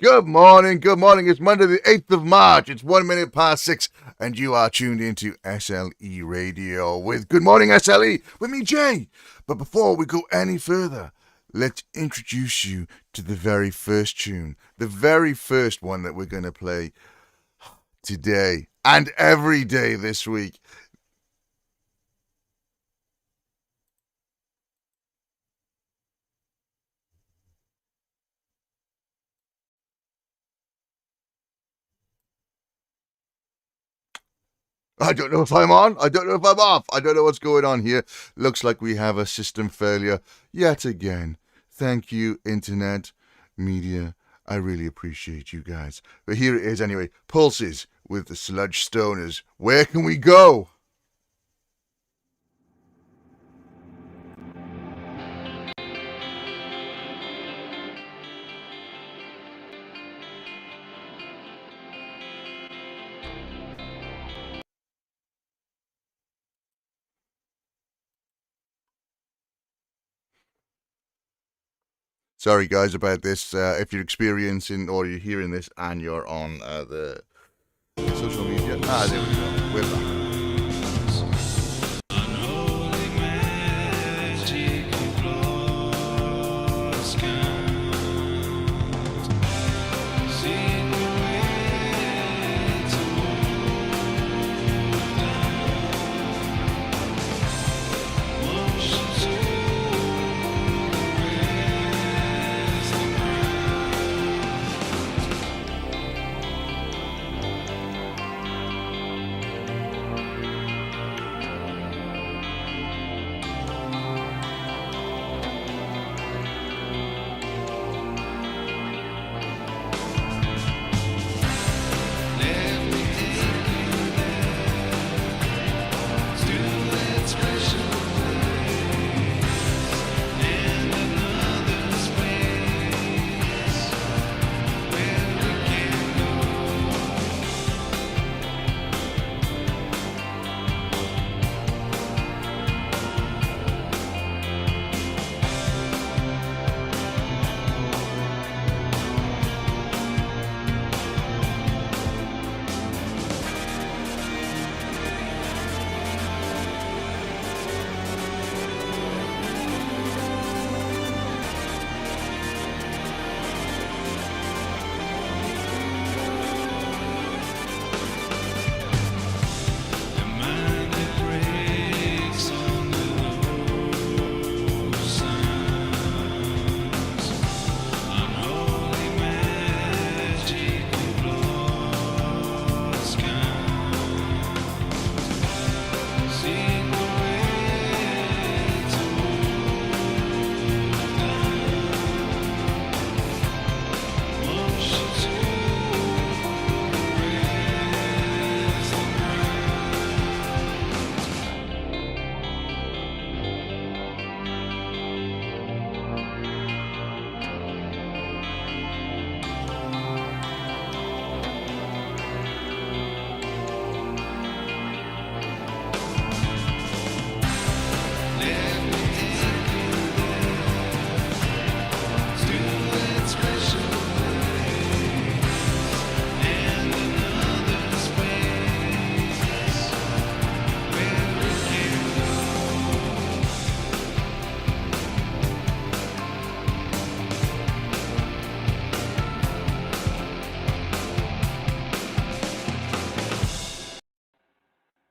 Good morning, good morning. It's Monday the 8th of March. It's 1 minute past 6, and you are tuned into SLE Radio with Good Morning SLE with me, Jay. But before we go any further, let's introduce you to the very first tune, the very first one that we're going to play today and every day this week. I don't know if I'm on. I don't know if I'm off. I don't know what's going on here. Looks like we have a system failure yet again. Thank you, Internet Media. I really appreciate you guys. But here it is anyway. Pulses with the Sludge Stoners. Where can we go? Sorry, guys, about this. If you're experiencing or you're hearing this and you're on the social media. There we go. We're back.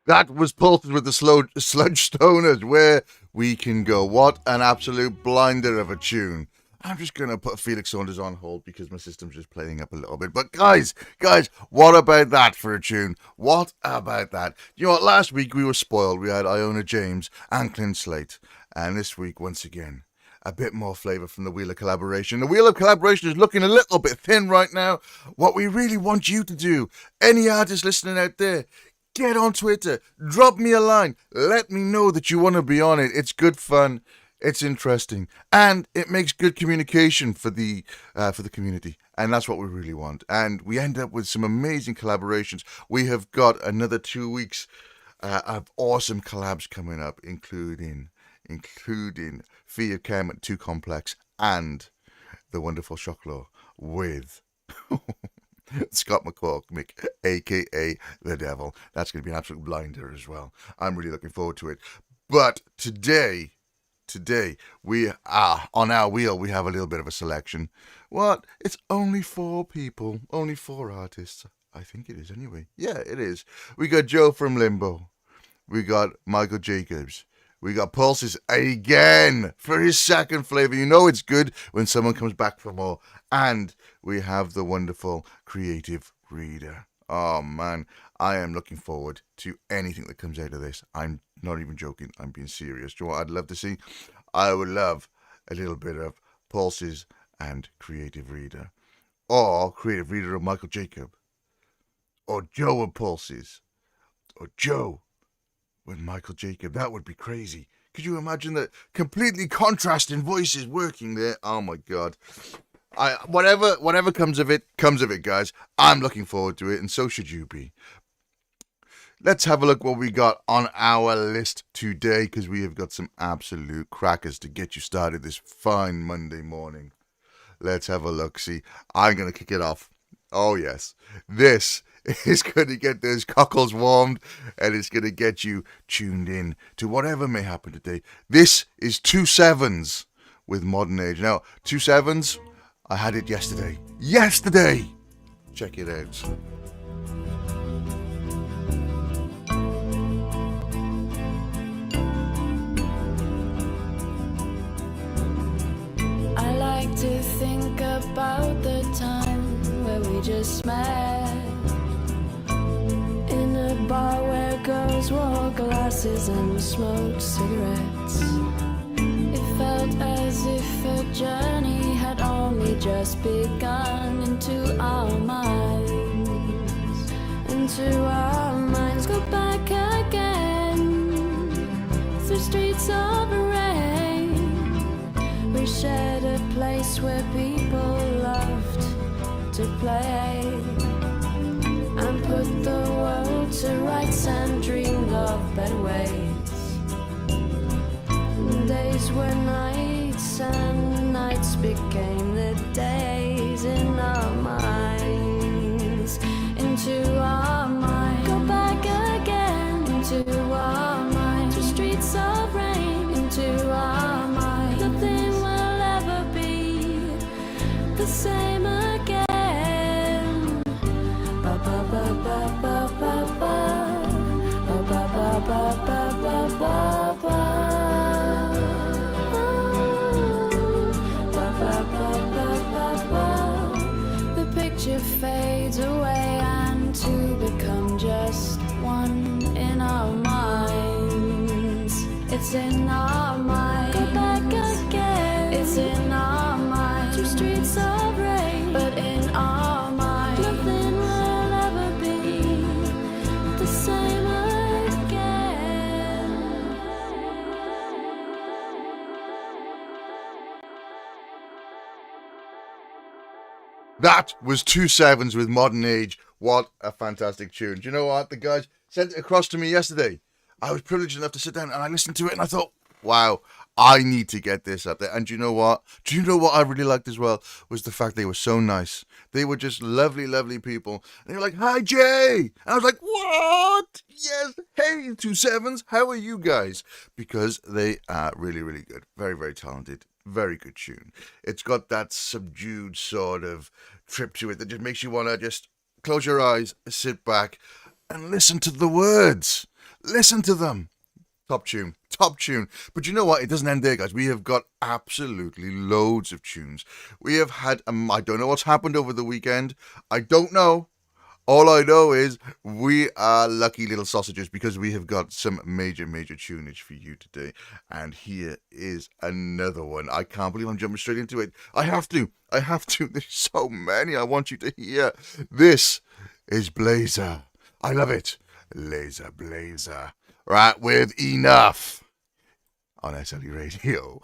That was Pulses with the Sludge Stoners, Where We Can Go. What an absolute blinder of a tune. I'm just going to put Felix Saunders on hold because my system's just playing up a little bit. But guys, what about that for a tune? What about that? You know what? Last week we were spoiled. We had Iona James and Clint Slate. And this week, once again, a bit more flavour from the Wheel of Collaboration. The Wheel of Collaboration is looking a little bit thin right now. What we really want you to do, any artist listening out there, get on Twitter, drop me a line, let me know that you want to be on it. It's good fun, it's interesting, and it makes good communication for the community. And that's what we really want. And we end up with some amazing collaborations. We have got another 2 weeks of awesome collabs coming up, including Fia Chem at Too Complex and the wonderful Shock Law with Scott McCormick, aka the Devil. That's going to be an absolute blinder as well. I'm really looking forward to it. But today we are on our wheel. We have a little bit of a selection. What? It's only 4 people, only 4 artists. I think it is anyway. Yeah, it is. We got Joe from Limbo. We got Michael Jacobs. We got Pulses again for his second flavor. You know it's good when someone comes back for more. And we have the wonderful creative reader. Oh man, I am looking forward to anything that comes out of this. I'm not even joking. I'm being serious. Do you know what I'd love to see? I would love a little bit of Pulses and creative reader. Or creative reader of Michael Jacob. Or Joe and Pulses. Or Joe with Michael Jacob. That would be crazy. Could you imagine that completely contrasting voices working there? Oh my god. Whatever comes of it, guys. I'm looking forward to it, and so should you be. Let's have a look what we got on our list today, because we have got some absolute crackers to get you started this fine Monday morning. Let's have a look. See, I'm going to kick it off. Oh, yes. This is going to get those cockles warmed, and it's going to get you tuned in to whatever may happen today. This is 2/7 with Modern Age. Now, 2/7, I had it yesterday. Yesterday! Check it out. I like to think about the time where we just met in a bar where girls wore glasses and smoked cigarettes. It felt as if a journey had only just begun into our minds. Go back again through streets of rain. We shared a place where people loved to play and put the world to rights and dreamed of better ways. Days where nights and nights became the days in our minds, into our minds. Go back again into our minds, to streets of rain, into our minds. Nothing will ever be the same again. Ba ba ba ba ba ba ba ba ba ba ba ba ba ba. The picture fades away and to become just one in our minds. It's in our minds. Go back again. It's in our minds. Two streets of rain, but in our minds. Nothing will ever be the same again. That was 2/7 with Modern Age. What a fantastic tune. Do you know what? The guys sent it across to me yesterday. I was privileged enough to sit down and I listened to it and I thought, wow, I need to get this up there. And do you know what? Do you know what I really liked as well? Was the fact they were so nice. They were just lovely, lovely people. And they were like, hi, Jay. And I was like, what? Yes. Hey, 2/7, how are you guys? Because they are really, really good. Very, very talented. Very good tune. It's got that subdued sort of trip to it that just makes you want to just close your eyes, sit back, and listen to the words. Listen to them. Top tune. Top tune. But you know what? It doesn't end there, guys. We have got absolutely loads of tunes. We have had, I don't know what's happened over the weekend. I don't know. All I know is we are lucky little sausages because we have got some major, major tunage for you today. And here is another one. I can't believe I'm jumping straight into it. I have to. There's so many I want you to hear. This is Blazer. I love it. Laser Blazer. Right, with Enough on SLE Radio.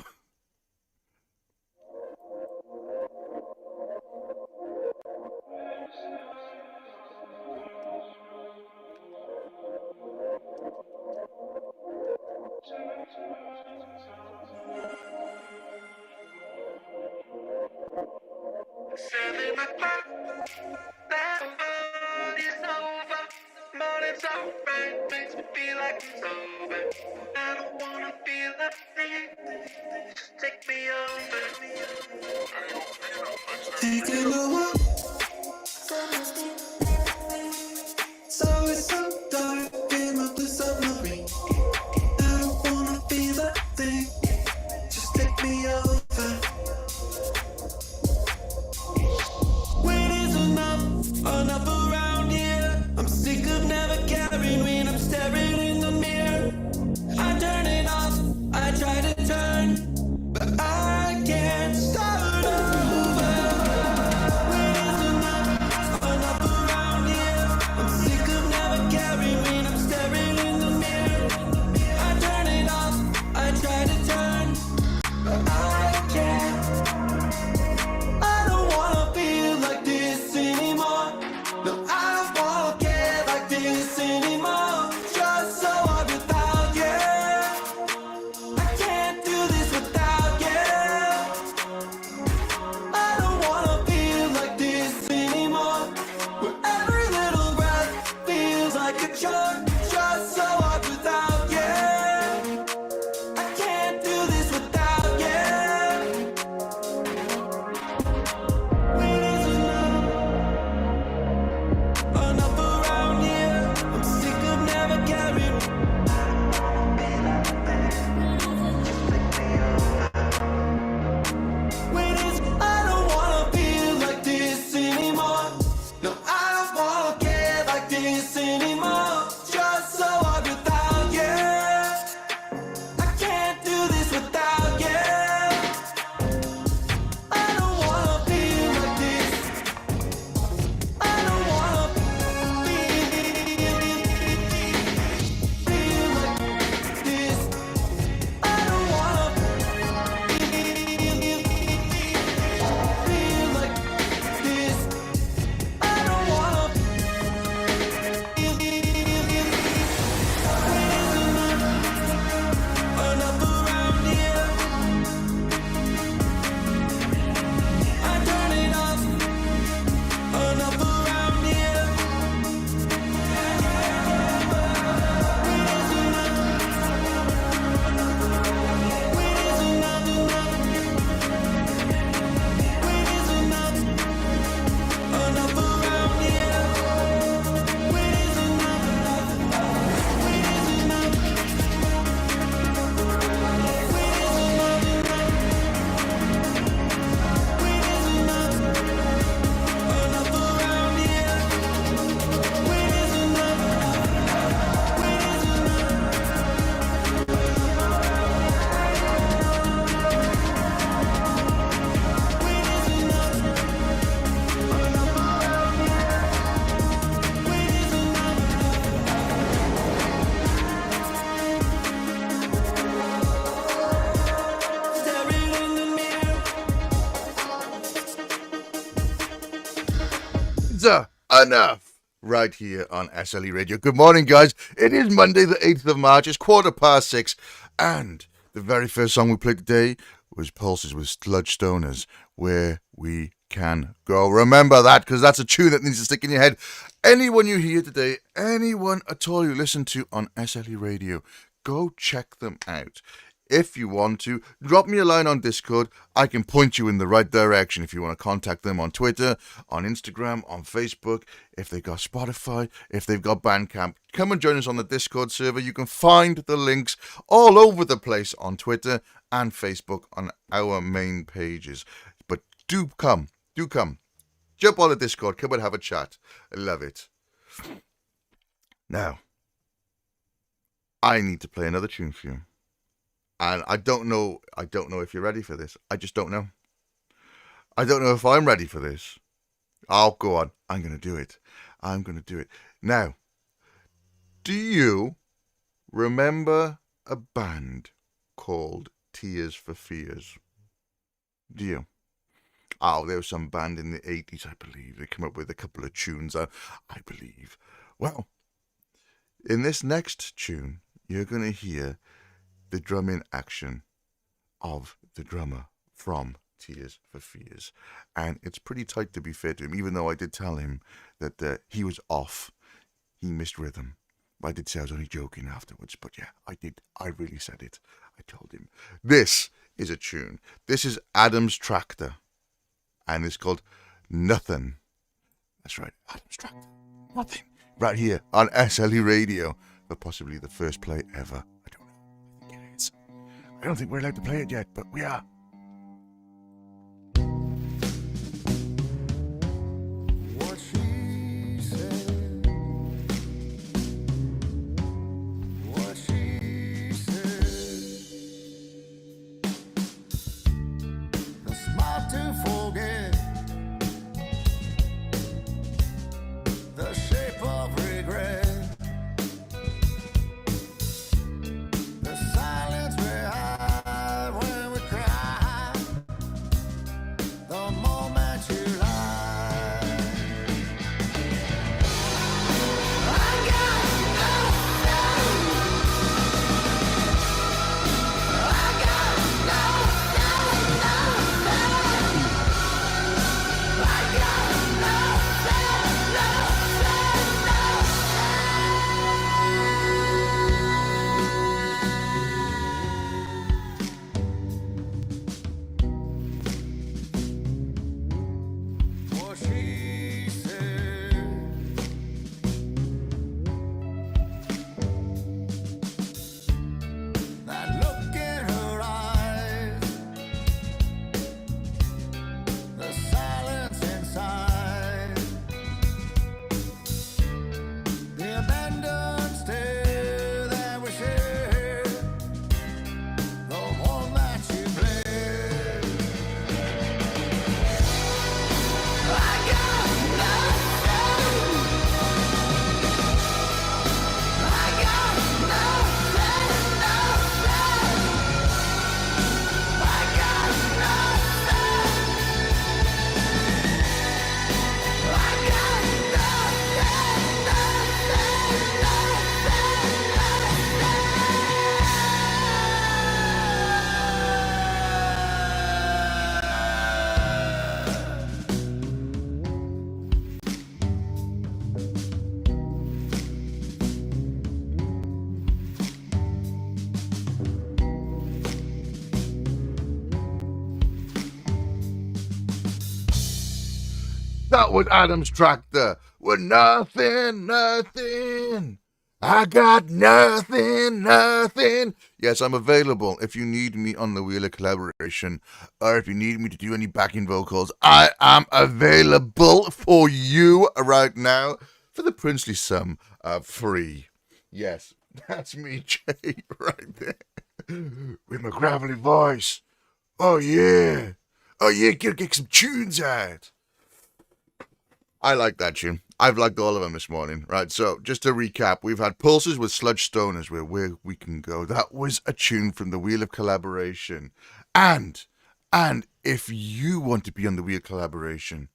$7 o'clock. It's over. Morning's alright. Makes me feel like it's over. I don't wanna feel a thing. Just take me over. Taking over. So it's so dark in my blue submarine. I don't wanna feel a thing. Just take me over. When is enough around here. I'm sick of never caring when I'm staring in the mirror. I turn it off, I try to turn, but I can't start over. When is enough around here. I'm sick of never caring when I'm staring in the mirror. I turn it off, I try to turn, but I can't. I don't wanna feel like this anymore. No, I don't wanna care like this anymore. Just so hard without you. I can't do this without you. I don't wanna feel like this anymore. Where every little breath feels like a chore. Just so hard without you. I can't do this without you. When is enough around here? I'm sick of never caring. When is I don't wanna feel like this anymore. No, I don't wanna care like this anymore. Just so hard without you. I can't do this without you. I don't wanna feel like this. I don't wanna feel like this. I don't wanna feel like this. I don't wanna enough around here. I turn it off. Enough around here. Enough around here. When is enough? When is enough? When is enough? When is enough? Enough around here. When is enough? When is staring in the mirror. Enough. Right here on SLE Radio. Good morning, guys. It is Monday, the 8th of March. It's 6:15. And the very first song we played today was Pulses with Sludge Stoners, Where We Can Go. Remember that, because that's a tune that needs to stick in your head. Anyone you hear today, anyone at all you listen to on SLE Radio, go check them out. If you want to, drop me a line on Discord. I can point you in the right direction if you want to contact them on Twitter, on Instagram, on Facebook. If they've got Spotify, if they've got Bandcamp, come and join us on the Discord server. You can find the links all over the place on Twitter and Facebook on our main pages. But do come. Jump on the Discord, come and have a chat. I love it. Now, I need to play another tune for you. And I don't know if you're ready for this. I just don't know. I don't know if I'm ready for this. Oh, go on. I'm going to do it. Now, do you remember a band called Tears for Fears? Do you? Oh, there was some band in the 80s, I believe. They came up with a couple of tunes, I believe. Well, in this next tune, you're going to hear the drumming action of the drummer from Tears for Fears. And it's pretty tight, to be fair to him, even though I did tell him that he was off. He missed rhythm. I did say I was only joking afterwards, but yeah, I did. I really said it. I told him. This is a tune. This is Adam's Tractor. And it's called Nothing. That's right, Adam's Tractor. Nothing. Right here on SLE Radio. But possibly the first play ever. I don't know. I think it is. I don't think we're allowed to play it yet, but we are. What she said, what she said, the smart to forget, the shape of regret. The silence we hide when we cry. The moment you lie. I got nothing. I got nothing, nothing. I got nothing, nothing, what she said. That look in her eyes, the silence inside, the abandoned stare that we share, the one that you bled. I got nothing. I got nothing, nothing. I got nothing. I got That was Adam's Tractor. With nothing, nothing. I got nothing, nothing. Yes, I'm available if you need me on the Wheel of Collaboration, or if you need me to do any backing vocals. I am available for you right now for the princely sum of free. Yes, that's me, Jay, right there, with my gravelly voice. Oh yeah, get some tunes out. I like that tune. I've liked all of them this morning, right? So, just to recap, we've had Pulses with Sludge Stoners, where we can go. That was a tune from the Wheel of Collaboration. And if you want to be on the Wheel of Collaboration,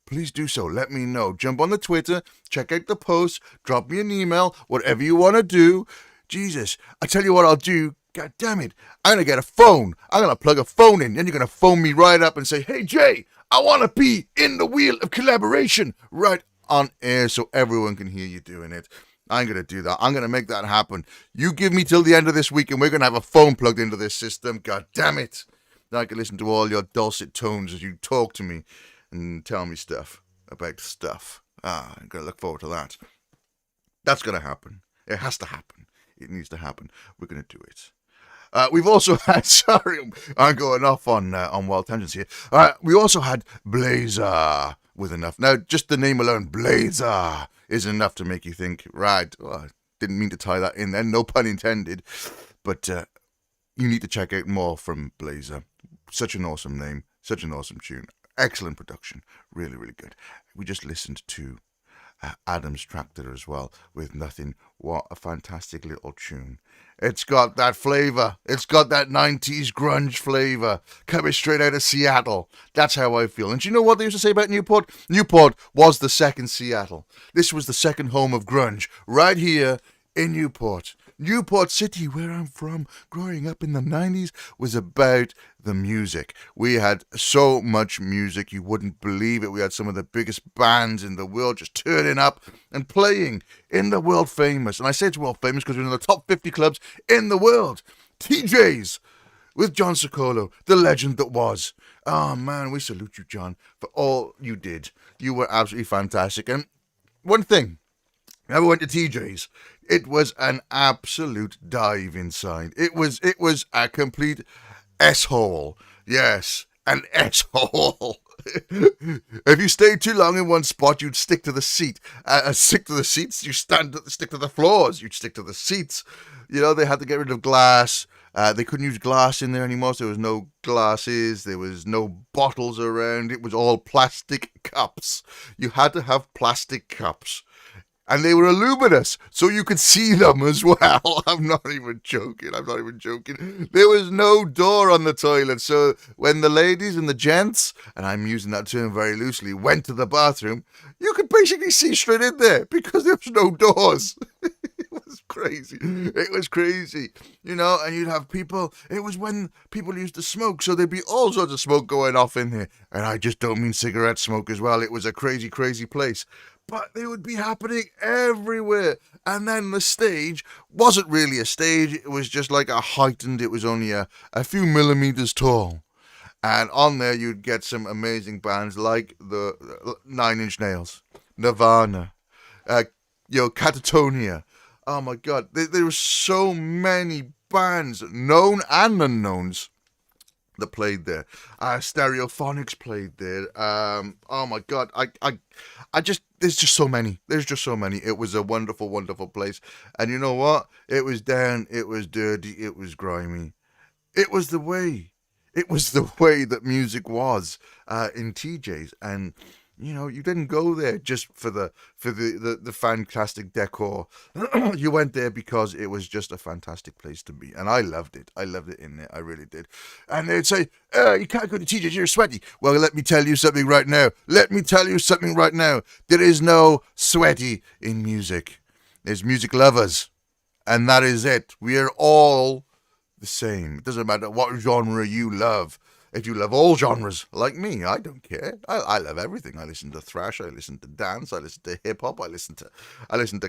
please do so. Let me know. Jump on the Twitter, check out the posts, drop me an email, whatever you want to do. Jesus, I tell you what I'll do. God damn it. I'm going to get a phone. I'm going to plug a phone in. Then you're going to phone me right up and say, hey, Jay, I want to be in the Wheel of Collaboration right on air so everyone can hear you doing it. I'm going to do that. I'm going to make that happen. You give me till the end of this week and we're going to have a phone plugged into this system. God damn it. Then I can listen to all your dulcet tones as you talk to me and tell me stuff about stuff. I'm going to look forward to that. That's going to happen. It has to happen. It needs to happen. We're going to do it. We've also had, sorry, I'm going off on wild tangents here. We also had Blazer with enough. Now, just the name alone, Blazer, is enough to make you think, right, well, I didn't mean to tie that in there, no pun intended. But you need to check out more from Blazer. Such an awesome name, such an awesome tune. Excellent production, really, really good. We just listened to Adam's Tractor as well with Nothing. What a fantastic little tune. It's got that flavor. It's got that 90s grunge flavor coming straight out of Seattle. That's how I feel. And do you know what they used to say about Newport? Newport was the second Seattle. This was the second home of grunge right here in Newport. Newport City, where I'm from, growing up in the 90s, was about the music. We had so much music, you wouldn't believe it. We had some of the biggest bands in the world just turning up and playing in the world famous. And I say it's world famous because we're in the top 50 clubs in the world. TJ's with John Sicolo, the legend that was. Oh, man, we salute you, John, for all you did. You were absolutely fantastic. And one thing, I went to TJ's. It was an absolute dive inside. It was a complete S-hole. Yes, an S-hole. If you stayed too long in one spot, you'd stick to the seat. Stick to the seats, you stick to the floors, you'd stick to the seats. You know, they had to get rid of glass. They couldn't use glass in there anymore, so there was no glasses, there was no bottles around. It was all plastic cups. You had to have plastic cups. And they were luminous, so you could see them as well. I'm not even joking. There was no door on the toilet, so when the ladies and the gents, and I'm using that term very loosely, went to the bathroom, you could basically see straight in there because there was no doors. It was crazy. You know, and you'd have people, it was when people used to smoke, so there'd be all sorts of smoke going off in there. And I just don't mean cigarette smoke as well. It was a crazy, crazy place. But they would be happening everywhere. And then the stage wasn't really a stage. It was just like a heightened, it was only a few millimeters tall. And on there, you'd get some amazing bands like the 9 Inch Nails, Nirvana, Catatonia. Oh my God, there were so many bands, known and unknowns, that played there. Stereophonics played there. Oh my God, I just, there's just so many. It was a wonderful, wonderful place. And you know what? It was down, it was dirty, it was grimy. It was the way that music was in TJ's. And you know, you didn't go there just for the fantastic decor. You went there because it was just a fantastic place to be. And I loved it. I loved it in there. I really did. And they'd say, you can't go to TJ's, you're sweaty. Well, let me tell you something right now. There is no sweaty in music. There's music lovers. And that is it. We are all the same. It doesn't matter what genre you love. If you love all genres, like me, I don't care. I love everything. I listen to thrash, I listen to dance, I listen to hip-hop, I listen to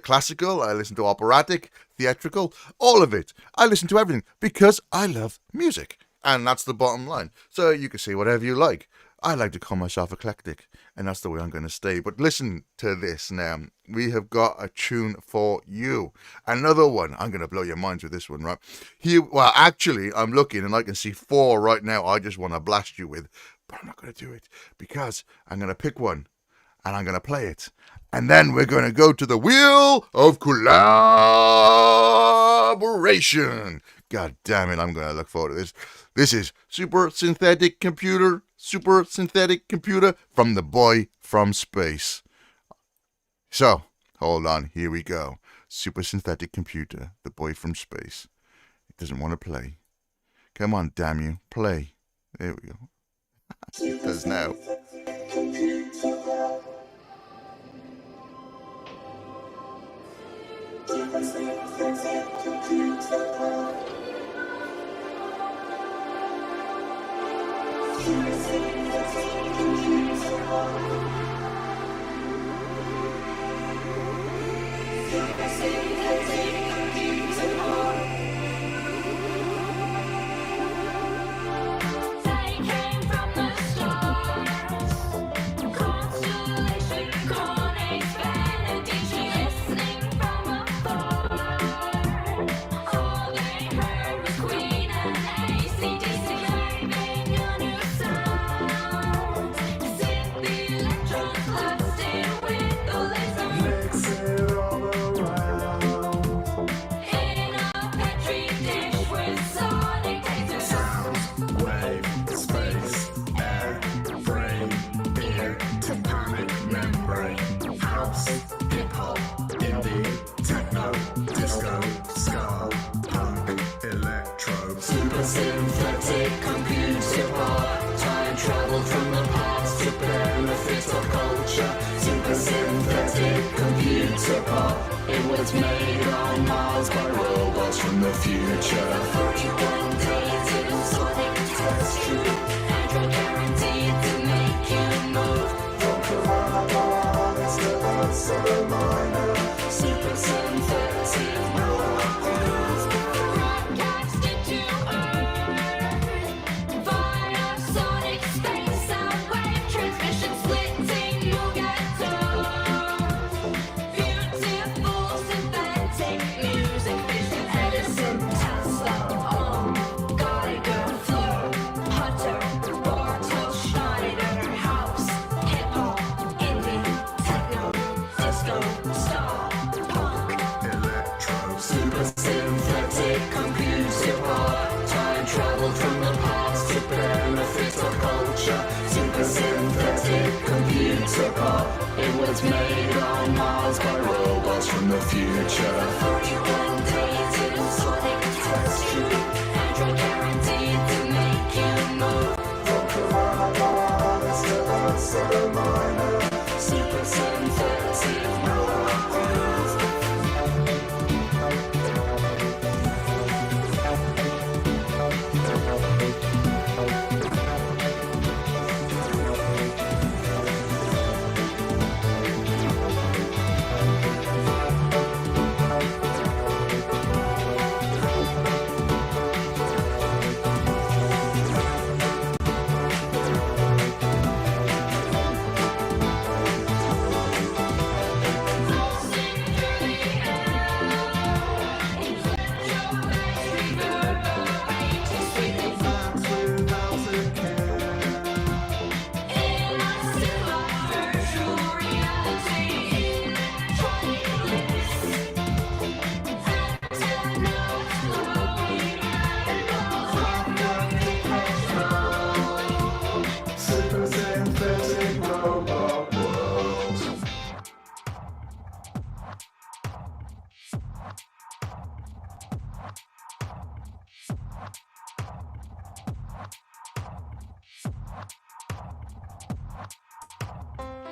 classical, I listen to operatic, theatrical, all of it. I listen to everything because I love music. And that's the bottom line. So you can say whatever you like. I like to call myself eclectic, and that's the way I'm going to stay. But listen to this now. We have got a tune for you. Another one. I'm going to blow your minds with this one, right? Well, actually, I'm looking, and I can see 4 right now I just want to blast you with. But I'm not going to do it, because I'm going to pick one, and I'm going to play it. And then we're going to go to the Wheel of Collaboration. God damn it, I'm going to look forward to this. This is Super Synthetic Computer from the boy from space. So, hold on, here we go. Super Synthetic Computer, the boy from space. It doesn't want to play. Come on, damn you, play. There we go. It does now. Synthetic computer part, time travel from the past to benefit of culture. Super synthetic computer part, it was made on Mars by robots. from the future. 41 days of sonic test true. Android guaranteed to make you move. From coronavirus to the solar minor, super synthetic robot grooves. Broadcasted to Earth via sonic space sound wave transmission splitting Mugato. Beautiful synthetic music, vision, Edison, Tesla, Geiger, Flow, Hunter, Bartok, Schneider, House, hip hop, indie, techno, disco, star, punk. Electro, super synthetic computer pop. Time travel from the past to benefit our culture. Super synthetic computer pop. It was made on Mars by robots from the future. 41 days of sonic test true. Android guaranteed to make you move. From coronavirus to the solar minor, super synthetic robot grooves. Super synthetic robot world.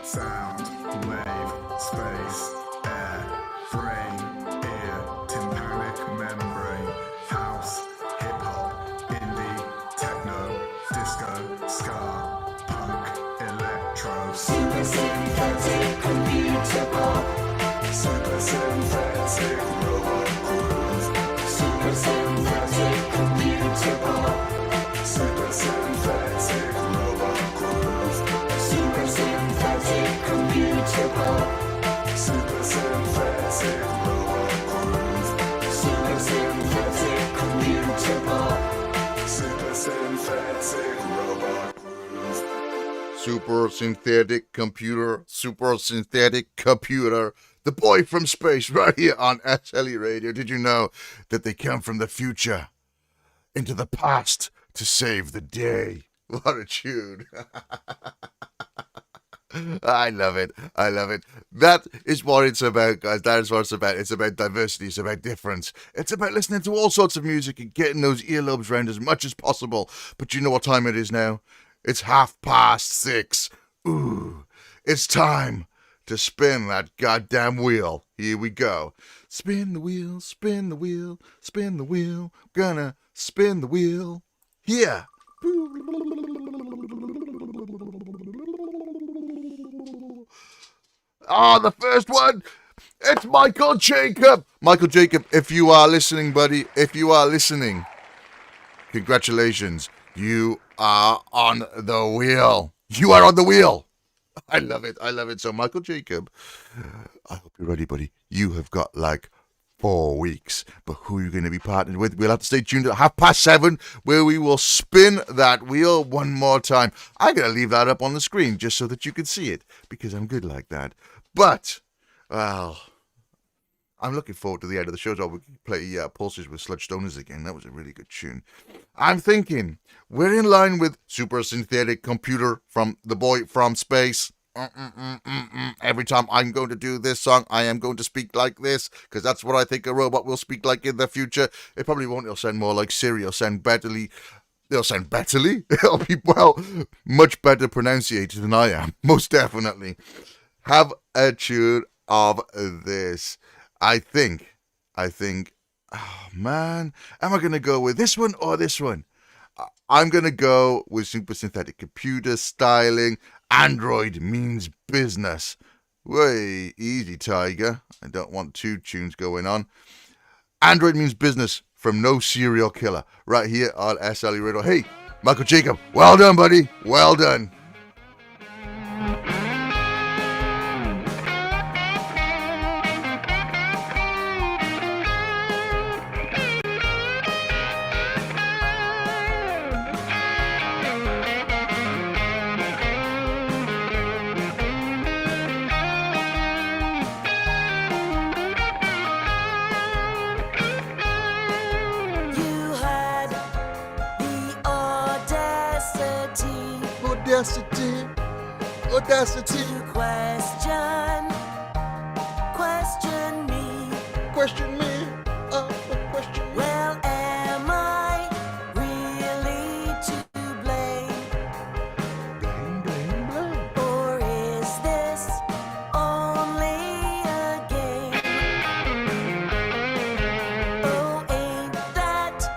Sound, wave, space, air, brain, ear, tympanic membrane, house, hip hop, indie, techno, disco, ska, punk, electro. Super synthetic computer pop. Super synthetic robot grooves. Super synthetic computer pop. Super synthetic robot grooves. Super synthetic computer pop. Super synthetic robot grooves. Super synthetic computer pop. Super synthetic robot grooves. Super synthetic computer. The boy from space, right here on SLE Radio. Did you know that they come from the future into the past to save the day? What a tune. I love it. I love it. That is what it's about, guys. That is what it's about. It's about diversity. It's about difference. It's about listening to all sorts of music and getting those earlobes round as much as possible. But you know what time it is now? It's 6:30. Ooh, it's time to spin that goddamn wheel. Here we go. Spin the wheel, spin the wheel, spin the wheel. Gonna spin the wheel. Here. The first one. It's Michael Jacob. Michael Jacob, if you are listening, buddy, if you are listening, congratulations. You are on the wheel. You are on the wheel. I love it. I love it. So, Michael Jacob, I hope you're ready, buddy. You have got like 4 weeks. But who are you going to be partnered with? We'll have to stay tuned at 7:30 where we will spin that wheel one more time. I'm going to leave that up on the screen just so that you can see it because I'm good like that. But, well, I'm looking forward to the end of the show. So we can play Pulses with Sludge Stoners again. That was a really good tune. I'm thinking we're in line with Super Synthetic Computer from the boy from space. Every time I'm going to do this song, I am going to speak like this because that's what I think a robot will speak like in the future. It probably won't. It'll sound more like Siri. It'll sound betterly. It'll sound betterly. It'll be, well, much better pronunciated than I am. Most definitely. Have a tune of this. I think Oh, man. Am I going to go with this one or this one? I'm going to go with Super Synthetic Computer styling. Android means business. Way easy, Tiger. I don't want two tunes going on. Android means business from No Serial Killer. Right here on SLE Radio. Hey, Michael Jacob. Well done, buddy. Well done. You had the audacity Audacity. to question me. Question me. Question me. Well, am I really to blame? Blame. Or is this only a game? Oh, ain't that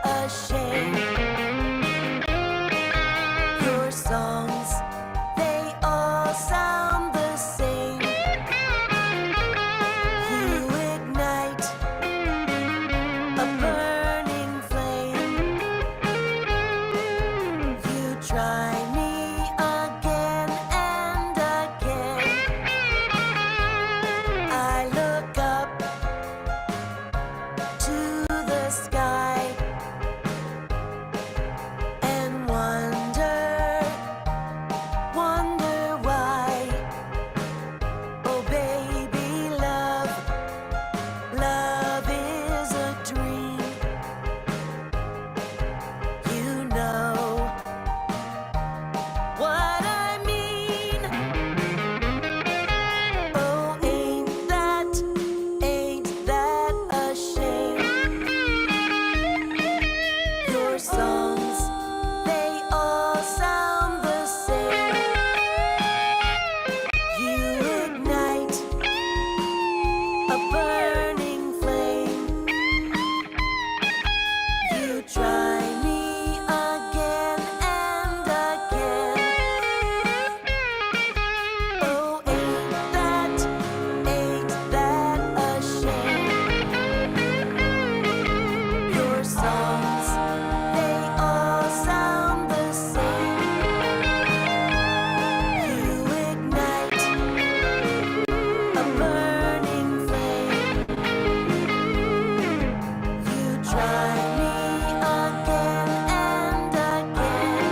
a shame? Your songs, they all sound the same. You ignite a burning flame. You try me again and again. I look up to the sky and wonder why. Oh, baby, love is a dream. You know what I mean. Oh, ain't that a shame? Your songs, they all sound the same. You ignite a burning flame. You try me again and again. Oh, ain't that a shame? Your songs, they all sound the same. You ignite a burning flame. You try me again and again.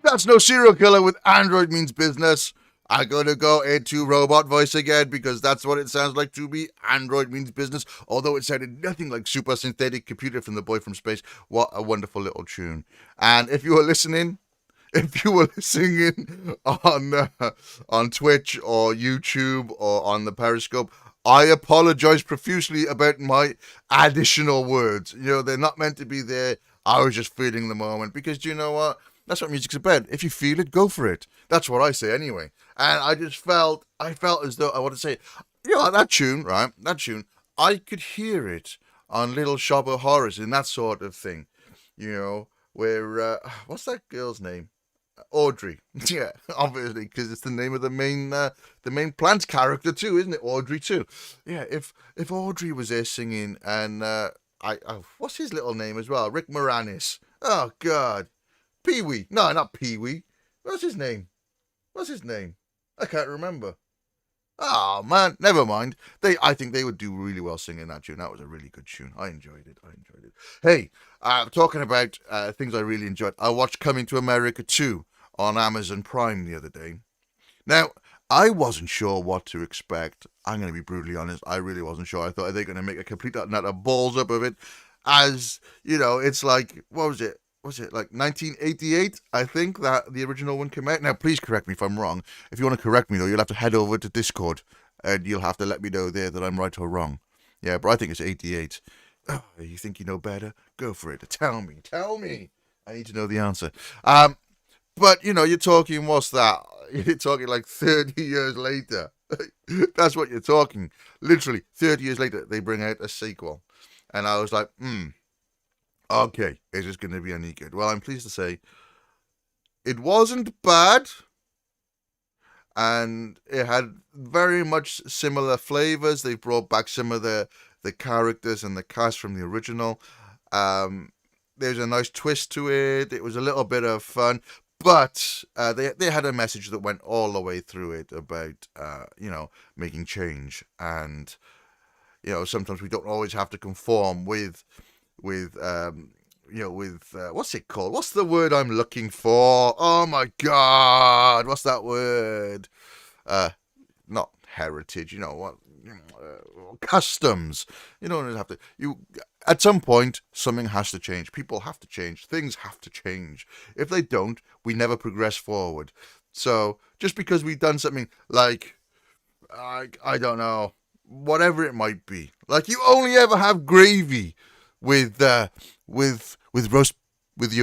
That's No Serial Killer with Android Means Business. I'm going to go into robot voice again because that's what it sounds like to me. Android Means Business. Although it sounded nothing like Super Synthetic Computer from The Boy from Space. What a wonderful little tune. And if you were listening on Twitch or YouTube or on the Periscope, I apologize profusely about my additional words. You know, they're not meant to be there. I was just feeling the moment because do you know what? That's what music's about. If you feel it, go for it. That's what I say anyway. And I felt as though I want to say, you know, that tune, right? That tune, I could hear it on Little Shop of Horrors and that sort of thing. You know, where, what's that girl's name? Audrey. Yeah, obviously, because it's the name of the main plant character too, isn't it? Audrey too. Yeah, if Audrey was there singing and, what's his little name as well? Rick Moranis. Oh, God. Pee-wee. No, not Pee-wee. What's his name? I can't remember. Oh, man. Never mind. I think they would do really well singing that tune. That was a really good tune. I enjoyed it. Hey, talking about things I really enjoyed. I watched Coming to America 2 on Amazon Prime the other day. Now, I wasn't sure what to expect. I'm going to be brutally honest. I really wasn't sure. I thought, are they going to make a complete nut of balls up of it? As, you know, it's like, what was it? Was it like 1988? I think that the original one came out. Now, please correct me if I'm wrong. If you want to correct me, though, you'll have to head over to Discord and you'll have to let me know there that I'm right or wrong. Yeah, but I think it's 88. Oh, you think you know better? Go for it. Tell me. I need to know the answer. But, you know, you're talking, what's that? You're talking like 30 years later. That's what you're talking. Literally, 30 years later, they bring out a sequel. And I was like, okay, is this going to be any good? Well, I'm pleased to say it wasn't bad. And it had very much similar flavors. They brought back some of the characters and the cast from the original. There's a nice twist to it. It was a little bit of fun. But they had a message that went all the way through it about, making change. And, sometimes we don't always have to conform with what's it called? What's the word I'm looking for? Oh, my God. What's that word? Not heritage, customs. You don't have to. At some point, something has to change. People have to change. Things have to change. If they don't, we never progress forward. So just because we've done something like, I don't know, whatever it might be, like you only ever have gravy with your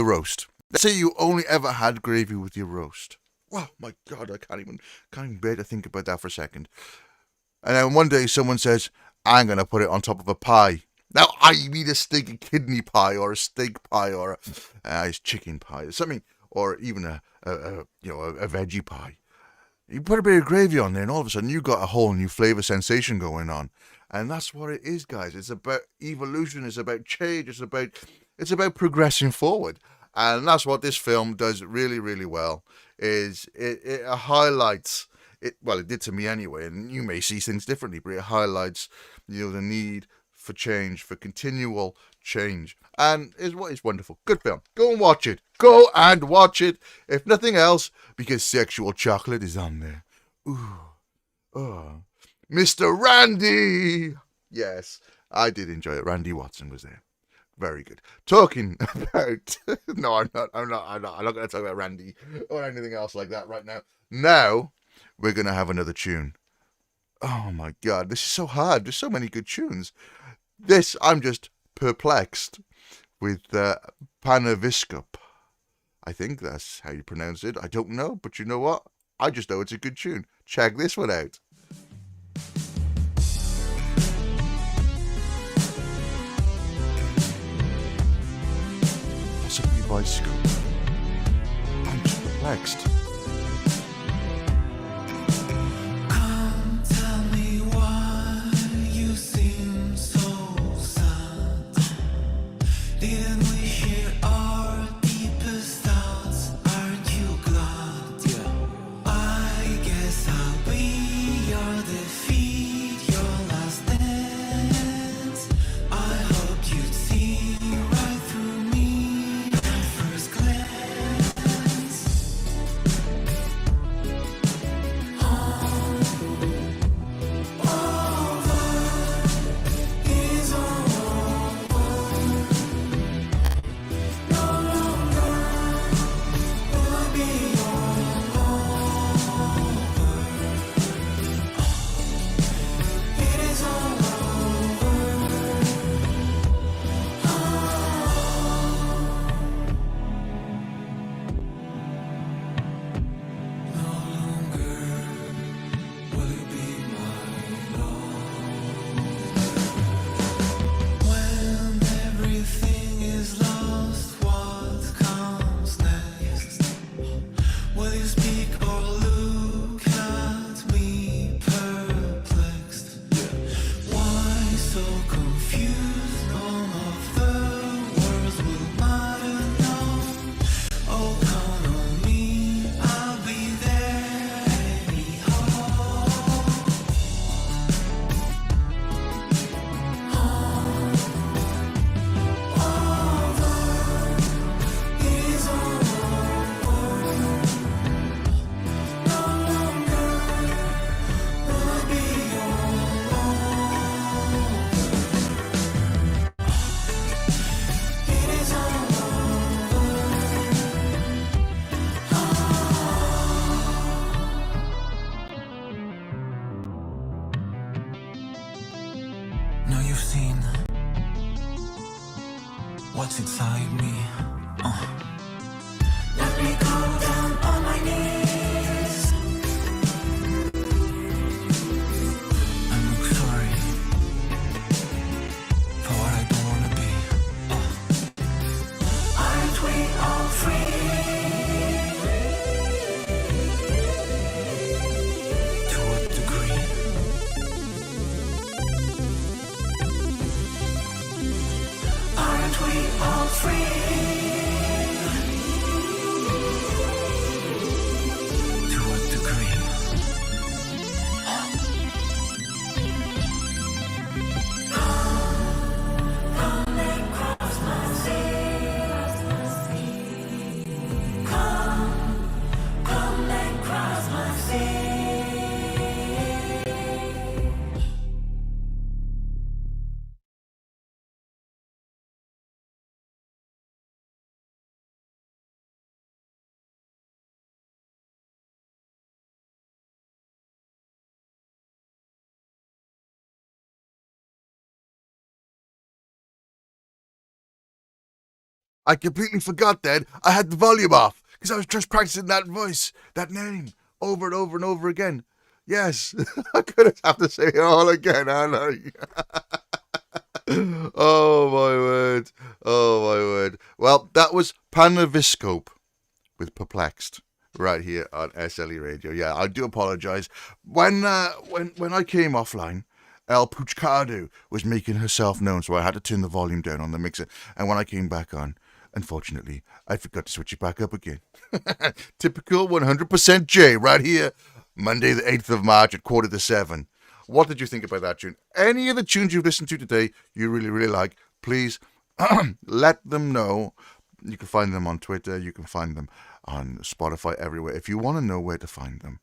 roast. Let's say you only ever had gravy with your roast. Well, my God, I can't even bear to think about that for a second. And then one day someone says, I'm going to put it on top of a pie. Now, I mean a steak and kidney pie, or a steak pie, or a chicken pie, or something, or even a veggie pie. You put a bit of gravy on there, and all of a sudden you got a whole new flavor sensation going on. And that's what it is, guys. It's about evolution. It's about change. It's about progressing forward. And that's what this film does really, really well. Is it highlights it? Well, it did to me anyway. And you may see things differently, but it highlights the need for change, for continual change, and it's wonderful. Good film. Go and watch it. Go and watch it. If nothing else, because sexual chocolate is on there. Ooh, oh, Mr. Randy. Yes, I did enjoy it. Randy Watson was there. Very good. Talking about no, I'm not going to talk about Randy or anything else like that right now. Now we're going to have another tune. Oh my God, this is so hard. There's so many good tunes. I'm just perplexed with Panaviskup. I think that's how you pronounce it. I don't know, but you know what? I just know it's a good tune. Check this one out. Possibly by Scoop. I'm just perplexed. Let me go down on my knees and look sorry for what I don't wanna be. Aren't we all free? To what degree? Aren't we all free? To what degree? Come and cross my sea. Come and cross my sea. I completely forgot then I had the volume off because I was just practicing that voice, that name, over and over and over again. Yes, I could have to say it all again, aren't I? Oh my word. Oh my word. Well, that was Panaviscope with Perplexed right here on SLE Radio. Yeah, I do apologize. When I came offline, El Puchcado was making herself known, so I had to turn the volume down on the mixer. And when I came back on, unfortunately, I forgot to switch it back up again. Typical 100% J right here, Monday the 8th of March at 6:45. What did you think about that tune? Any of the tunes you've listened to today you really, really like, please let them know. You can find them on Twitter. You can find them on Spotify, everywhere. If you want to know where to find them,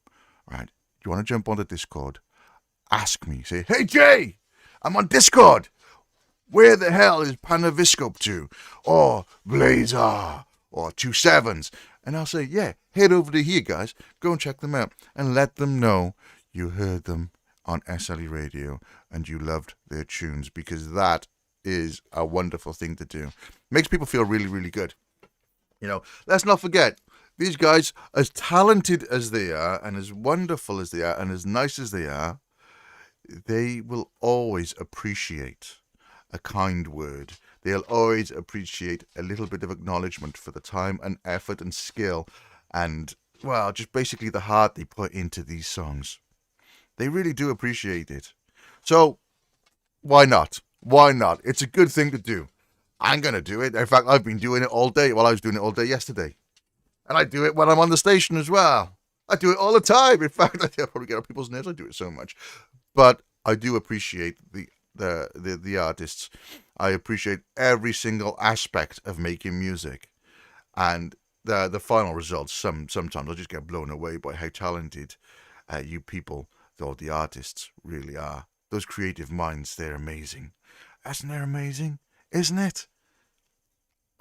right, you want to jump onto Discord, ask me. Say, hey, Jay, I'm on Discord. Where the hell is Panaviscope 2? Or Blazer? Or 27s? And I'll say, yeah, head over to here, guys. Go and check them out. And let them know you heard them on SLE Radio and you loved their tunes, because that is a wonderful thing to do. Makes people feel really, really good. You know, let's not forget, these guys, as talented as they are and as wonderful as they are and as nice as they are, they will always appreciate a kind word. They'll always appreciate a little bit of acknowledgement for the time and effort and skill and, well, just basically the heart they put into these songs. They really do appreciate it. So, why not? Why not? It's a good thing to do. I'm going to do it. In fact, I've been doing it all day. Well, I was doing it all day yesterday. And I do it when I'm on the station as well. I do it all the time. In fact, I probably get on people's nerves. I do it so much. But I do appreciate the artists. I appreciate every single aspect of making music. And the final results, sometimes I just get blown away by how talented you people, though the artists, really are. Those creative minds, they're amazing. Isn't it amazing? Isn't it?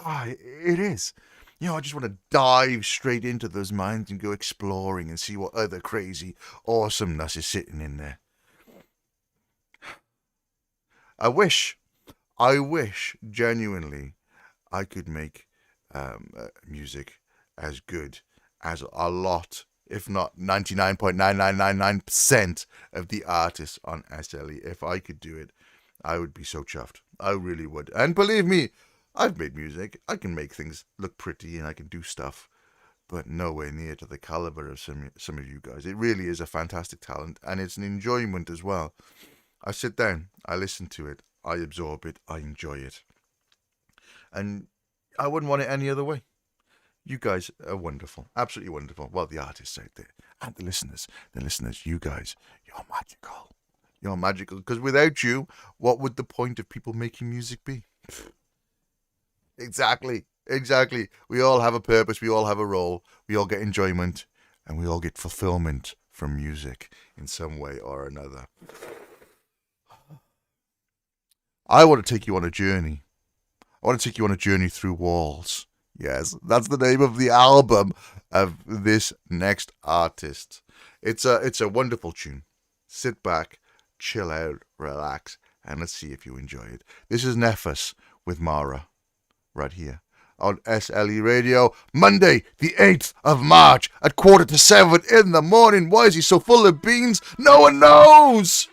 It is. You know, I just want to dive straight into those minds and go exploring and see what other crazy awesomeness is sitting in there. I wish genuinely I could make music as good as a lot, if not 99.9999% of the artists on SLE. If I could do it, I would be so chuffed. I really would. And believe me, I've made music. I can make things look pretty and I can do stuff, but nowhere near to the caliber of some of you guys. It really is a fantastic talent, and it's an enjoyment as well. I sit down, I listen to it, I absorb it, I enjoy it. And I wouldn't want it any other way. You guys are wonderful, absolutely wonderful. Well, the artists out there and the listeners, you guys, you're magical. You're magical, because without you, what would the point of people making music be? Exactly. We all have a purpose, we all have a role, we all get enjoyment, and we all get fulfillment from music in some way or another. I want to take you on a journey. I want to take you on a journey through walls. Yes, that's the name of the album of this next artist. It's a wonderful tune. Sit back, chill out, relax, and let's see if you enjoy it. This is Nephis with Mara, right here on SLE Radio. Monday, the 8th of March at 6:45 in the morning. Why is he so full of beans? No one knows!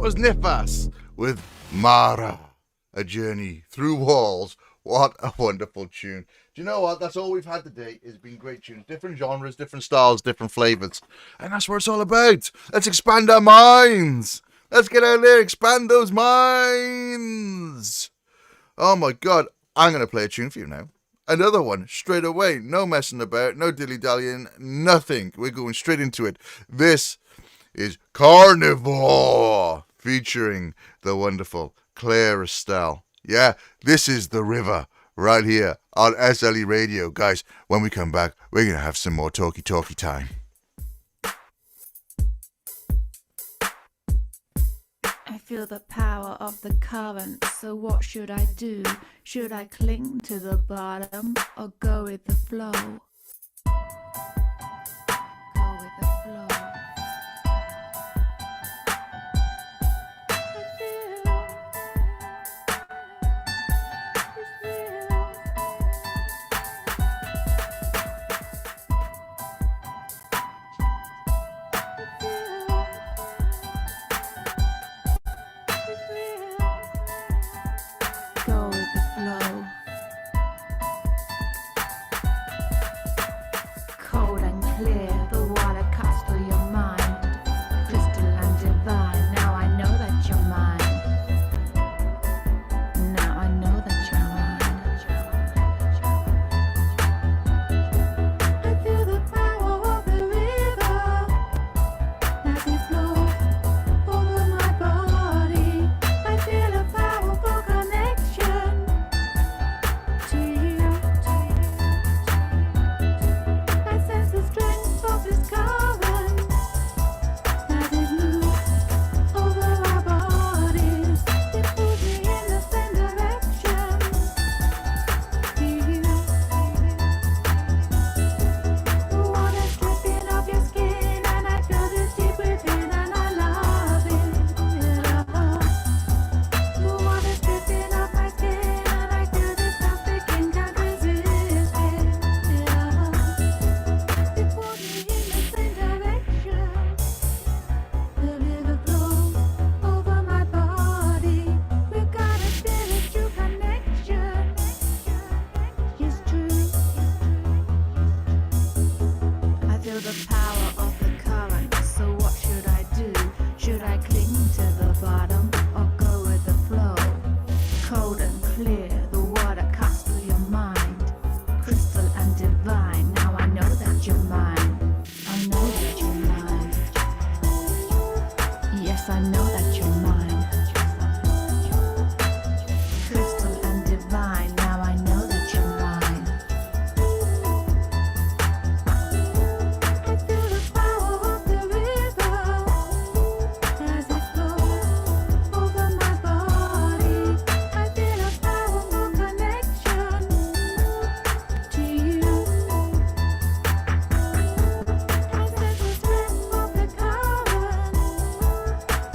That was Nifas with Mara, a journey through walls. What a wonderful tune. Do you know what? That's all we've had today. It's been great tunes. Different genres, different styles, different flavors. And that's what it's all about. Let's expand our minds. Let's get out there, expand those minds. Oh my God. I'm going to play a tune for you now. Another one, straight away. No messing about, no dilly-dallying, nothing. We're going straight into it. This is Carnivore, featuring the wonderful Claire Estelle. Yeah, this is The River, right here on SLE Radio. Guys, when we come back, we're going to have some more talky time. I feel the power of the current, so what should I do? Should I cling to the bottom or go with the flow? Go with the flow. Go with the flow. Cold and clear, the water cuts through your mind. Crystal and divine, now I know that you're mine. Now I know that you're mine. I feel the power of the river as it flows over my body. I feel a powerful connection to you. I sense the strength of this current as it moves over our bodies. It pulls me in the same direction to you. The water's dripping off your skin, and I feel this deep within, and I love it. The water's dripping off my skin, and I feel this trafficking, can't resist it. It pulls me in the same direction. The river flows over my body. We've got a spiritual connection. It's true. I feel the power of the current, so what should I do? Should I cling to the bottom or go with the flow? Cold and clear, the water cuts through your mind. Crystal and divine, now I know that you're mine. I know that you're mine. Yes, I know that you're mine. Crystal and divine, now I know that you're mine. I feel the power of the river as it flows over my body. I feel a powerful connection to you. I sense the strength of the current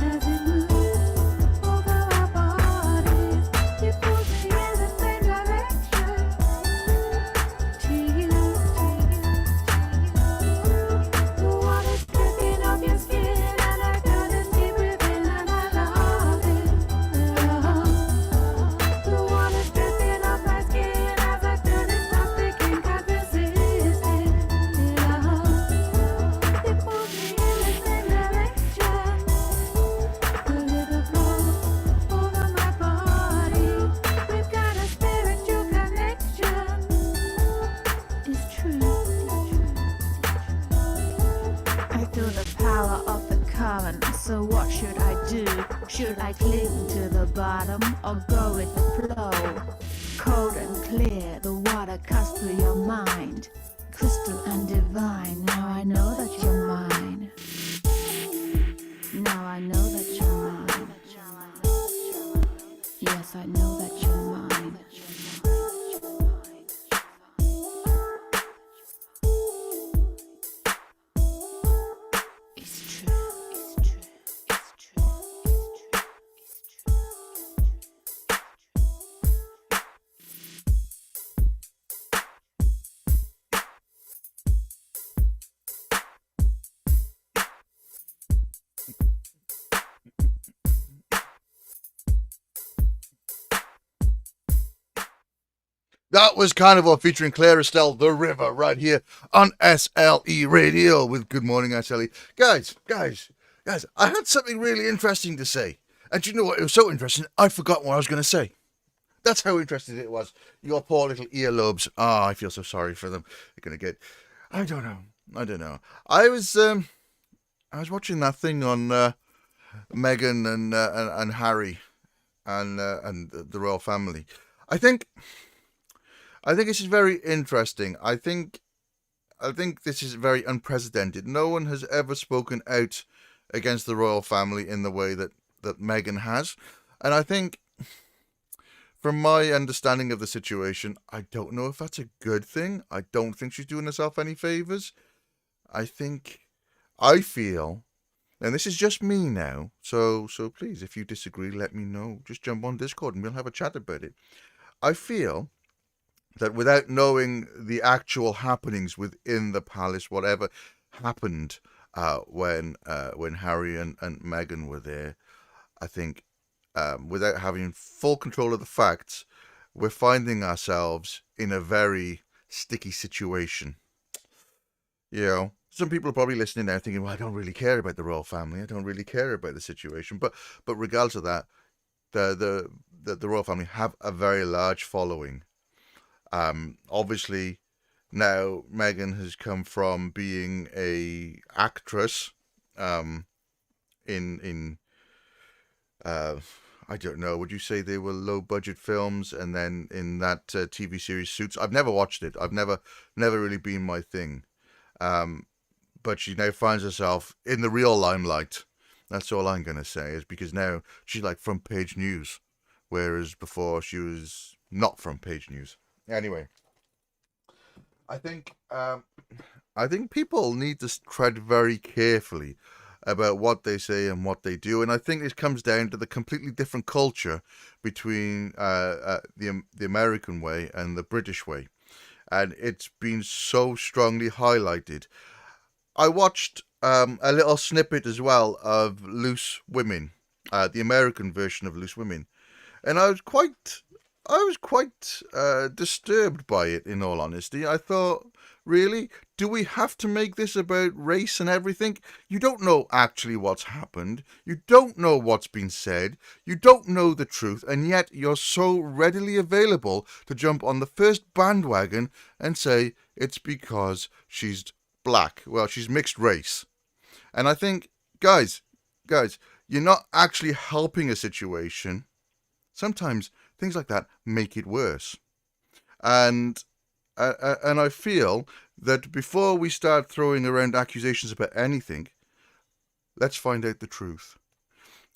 as it moves over our bodies. It pulls me in the same direction to you. The water's dripping off your skin, and I feel this deep within, and I love it. The water's dripping off my skin as I feel this trafficking, can't resist it. It pulls me in the same direction. The river flows over my body. We've got a spiritual connection. It's true. I feel the power of the current, so what should I do? Should I cling to the bottom or go with the flow? Cold and clear, the water cuts through your mind. Crystal and divine, now I know that you're mine. Now I know that you're mine. Yes, I know that you're mine. It's true. It's true. It's true. That was Carnival featuring Claire Estelle, The River, right here on SLE Radio with Good Morning SLE. Guys, I had something really interesting to say. And you know what? It was so interesting, I forgot what I was going to say. That's how interesting it was. Your poor little earlobes. I feel so sorry for them. They're going to get... I don't know. I was watching that thing on Meghan and Harry and the royal family. I think this is very interesting. I think this is very unprecedented. No one has ever spoken out against the royal family in the way that Meghan has. And I think, from my understanding of the situation, I don't know if that's a good thing. I don't think she's doing herself any favours. I feel, and this is just me now, so please, if you disagree, let me know. Just jump on Discord and we'll have a chat about it. I feel that without knowing the actual happenings within the palace, whatever happened when Harry and Meghan were there, I think without having full control of the facts, we're finding ourselves in a very sticky situation. You know, some people are probably listening now thinking, well, I don't really care about the royal family. I don't really care about the situation. But regardless of that, the royal family have a very large following. Obviously, now Meghan has come from being a actress in I don't know, would you say they were low budget films, and then in that TV series Suits? I've never watched it. I've never really been my thing. But she now finds herself in the real limelight. That's all I'm going to say, is because now she's like front page news, whereas before she was not front page news. Anyway, I think people need to tread very carefully about what they say and what they do, and I think this comes down to the completely different culture between the American way and the British way, and it's been so strongly highlighted. I watched a little snippet as well of Loose Women, the American version of Loose Women, and I was quite disturbed by it, in all honesty. I thought, really? Do we have to make this about race and everything? You don't know actually what's happened. You don't know what's been said. You don't know the truth, and yet you're so readily available to jump on the first bandwagon and say it's because she's black. Well, she's mixed race. And I think, guys, you're not actually helping a situation. Sometimes things like that make it worse. And I feel that before we start throwing around accusations about anything, let's find out the truth.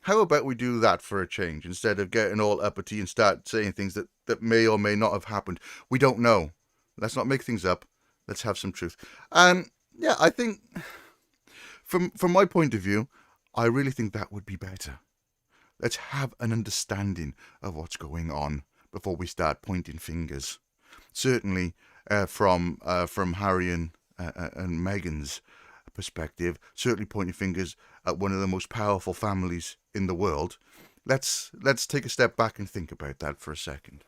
How about we do that for a change, instead of getting all uppity and start saying things that may or may not have happened? We don't know. Let's not make things up. Let's have some truth. And yeah, I think from my point of view, I really think that would be better. Let's have an understanding of what's going on before we start pointing fingers. Certainly, from Harry and Meghan's perspective, certainly pointing fingers at one of the most powerful families in the world. Let's take a step back and think about that for a second.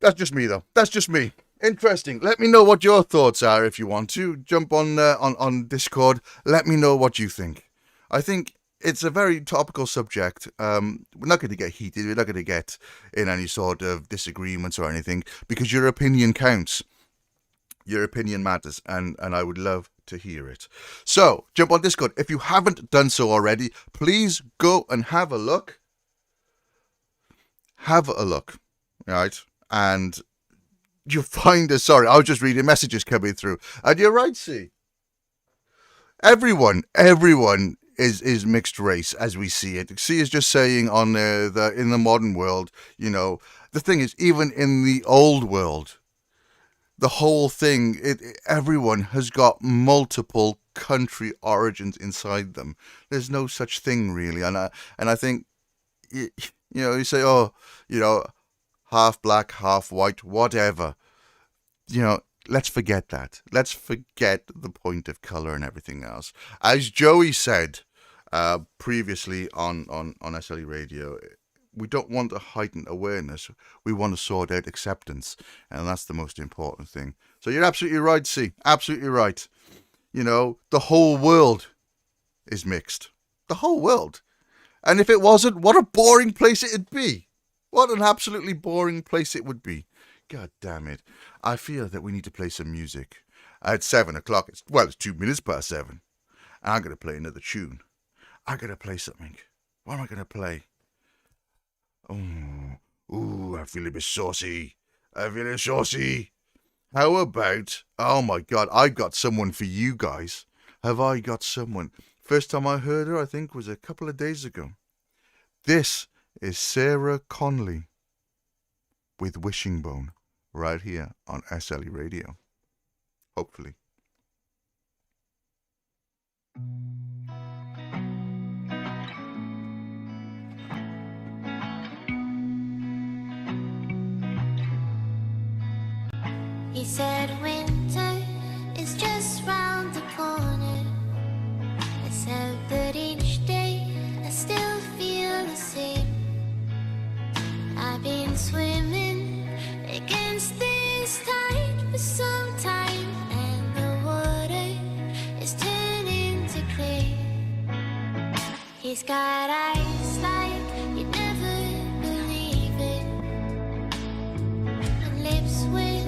That's just me, though. That's just me. Interesting. Let me know what your thoughts are if you want to. Jump on Discord. Let me know what you think. I think it's a very topical subject. We're not going to get heated. We're not going to get in any sort of disagreements or anything, because your opinion counts. Your opinion matters, and I would love to hear it. So, jump on Discord. If you haven't done so already, please go and have a look. Have a look, right? And you'll find us. Sorry, I was just reading messages coming through. And you're right, see. Everyone is mixed race as we see it. C is just saying on there that in the modern world, you know, the thing is, even in the old world, the whole thing, everyone has got multiple country origins inside them. There's no such thing really, and I think, you know, you say, oh, you know, half black, half white, whatever. You know, let's forget that. Let's forget the point of colour and everything else. As Joey said previously on SLE Radio, We don't want a heightened awareness. We want to sort out acceptance. And that's the most important thing. So you're absolutely right, C. Absolutely right. You know, the whole world is mixed. The whole world. And if it wasn't, what a boring place it'd be. What an absolutely boring place it would be. God damn it. I feel that we need to play some music. At 7 o'clock, it's 2 minutes past 7. And I'm going to play another tune. I'm going to play something. What am I going to play? Ooh, I feel a bit saucy. How about, oh my God, I got someone for you guys. Have I got someone? First time I heard her, I think, was a couple of days ago. This is Sarah Conley with Wishing Bone right here on SLE Radio. Hopefully. He said winter is just round the corner. I said that each day I still feel the same. I've been swimming against this tide for some time, and the water is turning to clear. He's got eyes like you'd never believe it, and lips with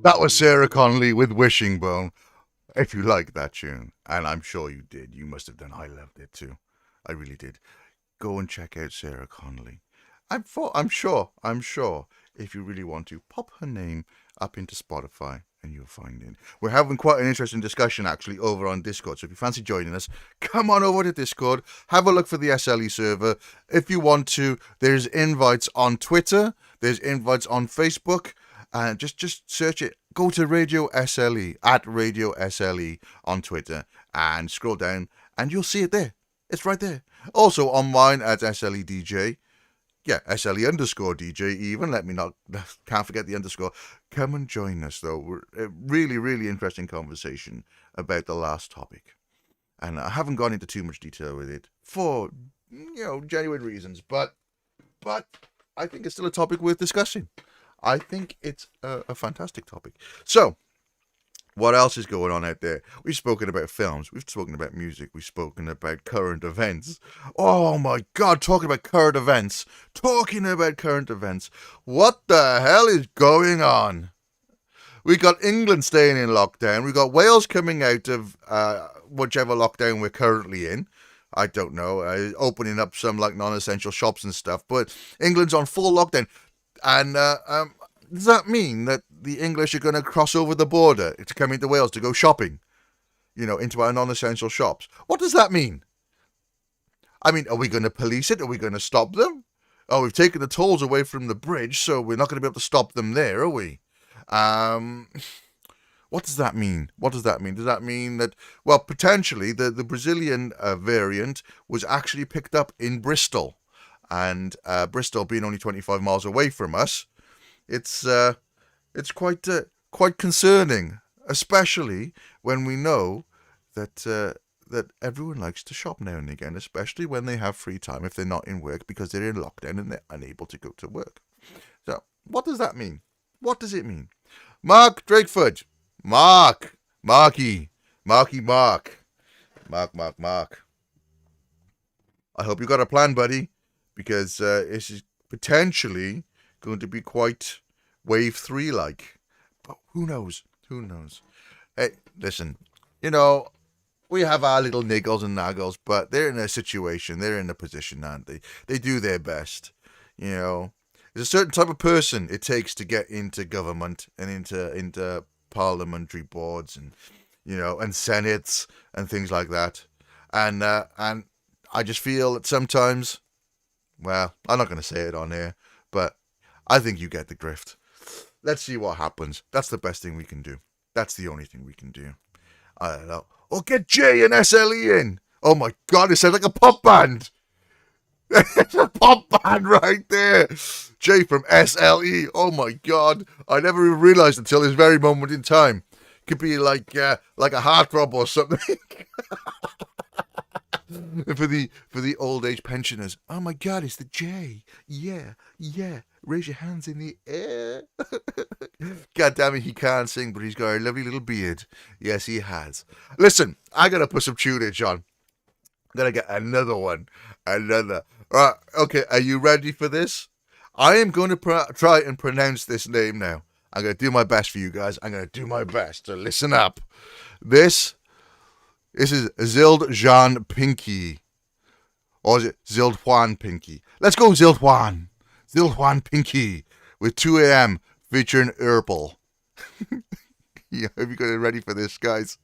That was Sarah Conley with Wishing Bone. If you like that tune, and I'm sure you did, you must have done. I loved it too. I really did. go and check out Sarah Connolly. I'm sure, if you really want to, pop her name up into Spotify and you'll find it. We're having quite an interesting discussion actually over on Discord. So if you fancy joining us, come on over to Discord, have a look for the SLE server. If you want to, there's invites on Twitter, there's invites on Facebook, and just search it. Go to Radio SLE, at Radio SLE on Twitter, and scroll down and you'll see it there. It's right there. Also on mine at SLE DJ. Yeah, SLE_DJ even. Can't forget the underscore. Come and join us, though. We're a really, really interesting conversation about the last topic. And I haven't gone into too much detail with it for, genuine reasons. But I think it's still a topic worth discussing. I think it's a fantastic topic. So, what else is going on out there? We've spoken about films. We've spoken about music. We've spoken about current events. Oh my God, talking about current events. What the hell is going on? We got England staying in lockdown. We got Wales coming out of whichever lockdown we're currently in. I don't know. Opening up some like non-essential shops and stuff. But England's on full lockdown. And does that mean that the English are going to cross over the border to come into Wales to go shopping? Into our non-essential shops. What does that mean? I mean, are we going to police it? Are we going to stop them? Oh, we've taken the tolls away from the bridge, so we're not going to be able to stop them there, are we? What does that mean? Does that mean that, well, potentially the Brazilian variant was actually picked up in Bristol? And Bristol being only 25 miles away from us, it's quite concerning, especially when we know that everyone likes to shop now and again, especially when they have free time if they're not in work because they're in lockdown and they're unable to go to work. So, what does that mean? What does it mean? Mark Drakeford. Mark. Mark. I hope you got a plan, buddy, because this is potentially going to be quite wave 3 like. But who knows? Hey, listen, we have our little niggles and naggles, but they're in a situation, they're in a position, aren't they? They do their best. There's a certain type of person it takes to get into government and into parliamentary boards and and senates and things like that. And I just feel that sometimes, well, I'm not going to say it on here, but I think you get the drift. Let's see what happens. That's the best thing we can do. That's the only thing we can do. I don't know. Or get Jay and SLE in. Oh my God, it sounds like a pop band. It's a pop band right there. Jay from SLE. Oh my God. I never even realized until this very moment in time. Could be like a heartthrob or something. for the old age pensioners. Oh my God, it's the J. Yeah. Raise your hands in the air. God damn it, he can't sing, but he's got a lovely little beard. Yes, he has. Listen, I gotta put some tunage on. I'm gonna get another one. Right, okay, are you ready for this? I am going to try and pronounce this name now. I'm going to do my best for you guys. I'm going to do my best. So listen up. This is Zildjian Pinky. Or is it Zildjuan Pinky? Let's go Zildjuan. Zildjuan Pinky with 2 a.m. featuring Urpel. Yeah, I hope you guys are ready for this, guys.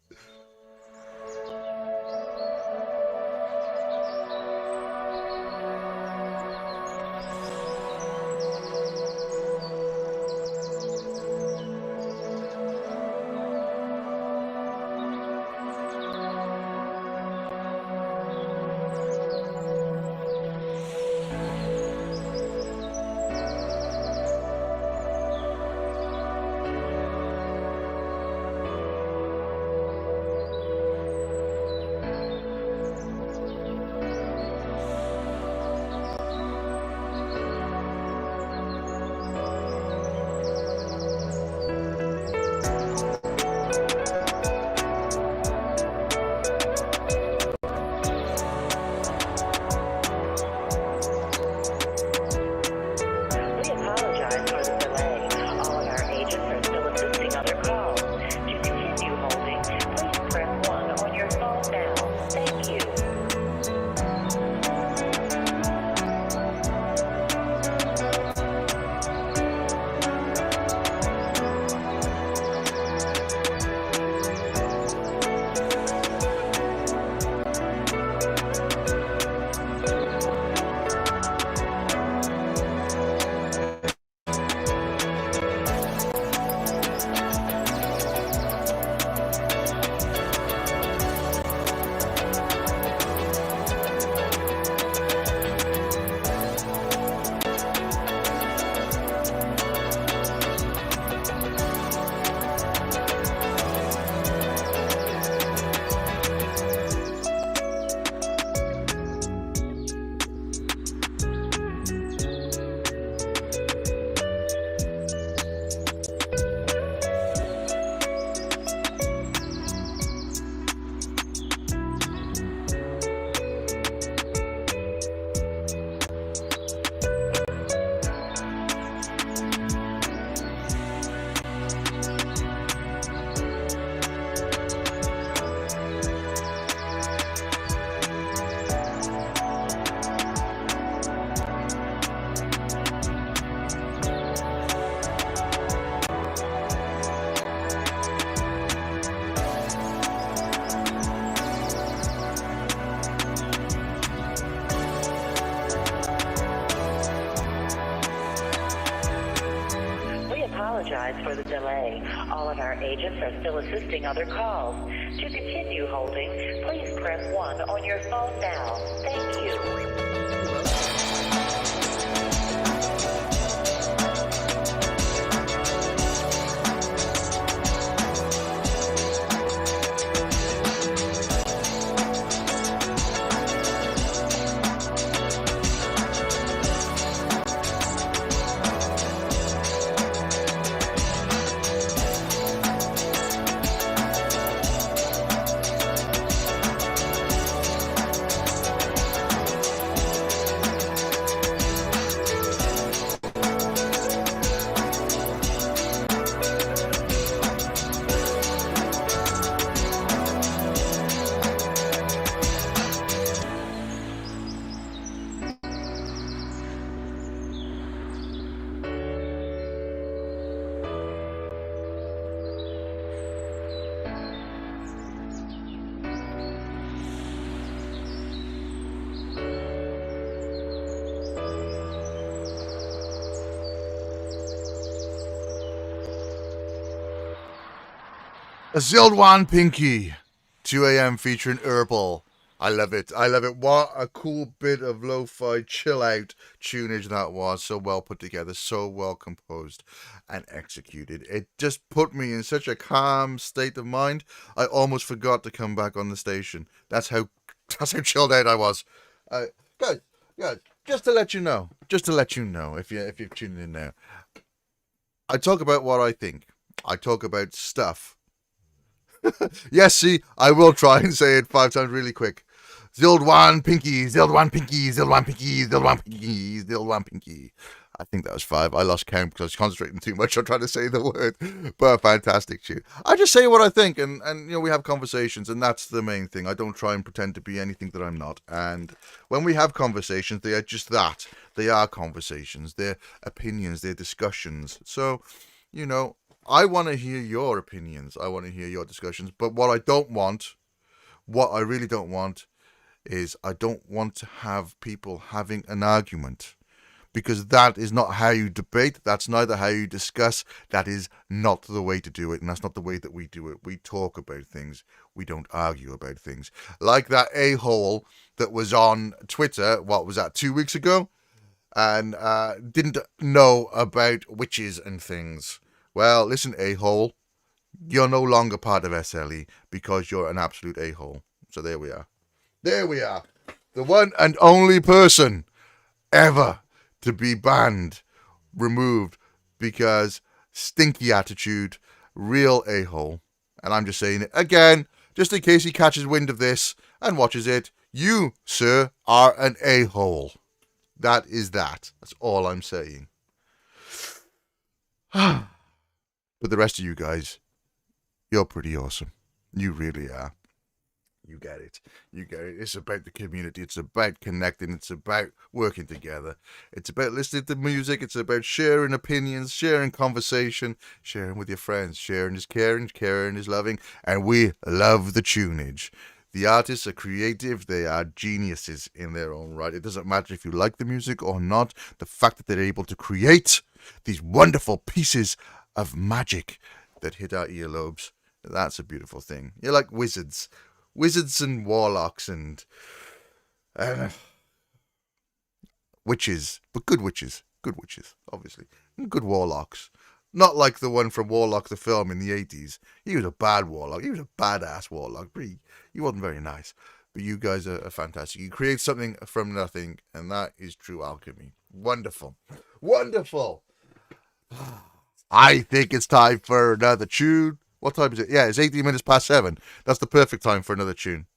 apologize for the delay. All of our agents are still assisting other calls. To continue holding, please press 1 on your phone now. Thank you. Zildwan Pinky, 2 a.m. featuring Herbal. I love it. I love it. What a cool bit of lo-fi chill out tunage that was. So well put together, so well composed and executed. It just put me in such a calm state of mind. I almost forgot to come back on the station. That's how chilled out I was. Guys, just to let you know, if you've tuned in now, I talk about what I think. I talk about stuff. Yes, see, I will try and say it 5 times really quick. Zildwan Pinky, Zildwan Pinky, Zildwan Pinky, Zildwan Pinky, Zildwan Pinky. I think that was 5. I lost count because I was concentrating too much on trying to say the word. But a fantastic tune. I just say what I think, and you know, we have conversations, and that's the main thing. I don't try and pretend to be anything that I'm not. And when we have conversations, they are just that. They are conversations. They're opinions. They're discussions. So, you know, I want to hear your opinions. I want to hear your discussions. But what I really don't want, is I don't want to have people having an argument. Because that is not how you debate. That's neither how you discuss. That is not the way to do it. And that's not the way that we do it. We talk about things. We don't argue about things. Like that a-hole that was on Twitter, what was that, 2 weeks ago? And didn't know about witches and things. Well, listen, a-hole, you're no longer part of SLE because you're an absolute a-hole. So there we are. There we are. The one and only person ever to be banned, removed, because stinky attitude, real a-hole. And I'm just saying it again, just in case he catches wind of this and watches it. You, sir, are an a-hole. That is that. That's all I'm saying. But the rest of you guys, you're pretty awesome. You really are. You get it. You get it. It's about the community. It's about connecting. It's about working together. It's about listening to music. It's about sharing opinions, sharing conversation, sharing with your friends. Sharing is caring, caring is loving, and we love the tunage. The artists are creative. They are geniuses in their own right. It doesn't matter if you like the music or not. The fact that they're able to create these wonderful pieces of magic that hit our earlobes, that's a beautiful thing. You're like wizards and warlocks and witches, but good witches, obviously, and good warlocks. Not like the one from Warlock the film in the 80s. He was a bad warlock. He was a badass warlock. He wasn't very nice. But you guys are fantastic. You create something from nothing, and that is true alchemy. Wonderful. Wonderful. I think it's time for another tune. What time is it? Yeah, it's 18 minutes past 7. That's the perfect time for another tune.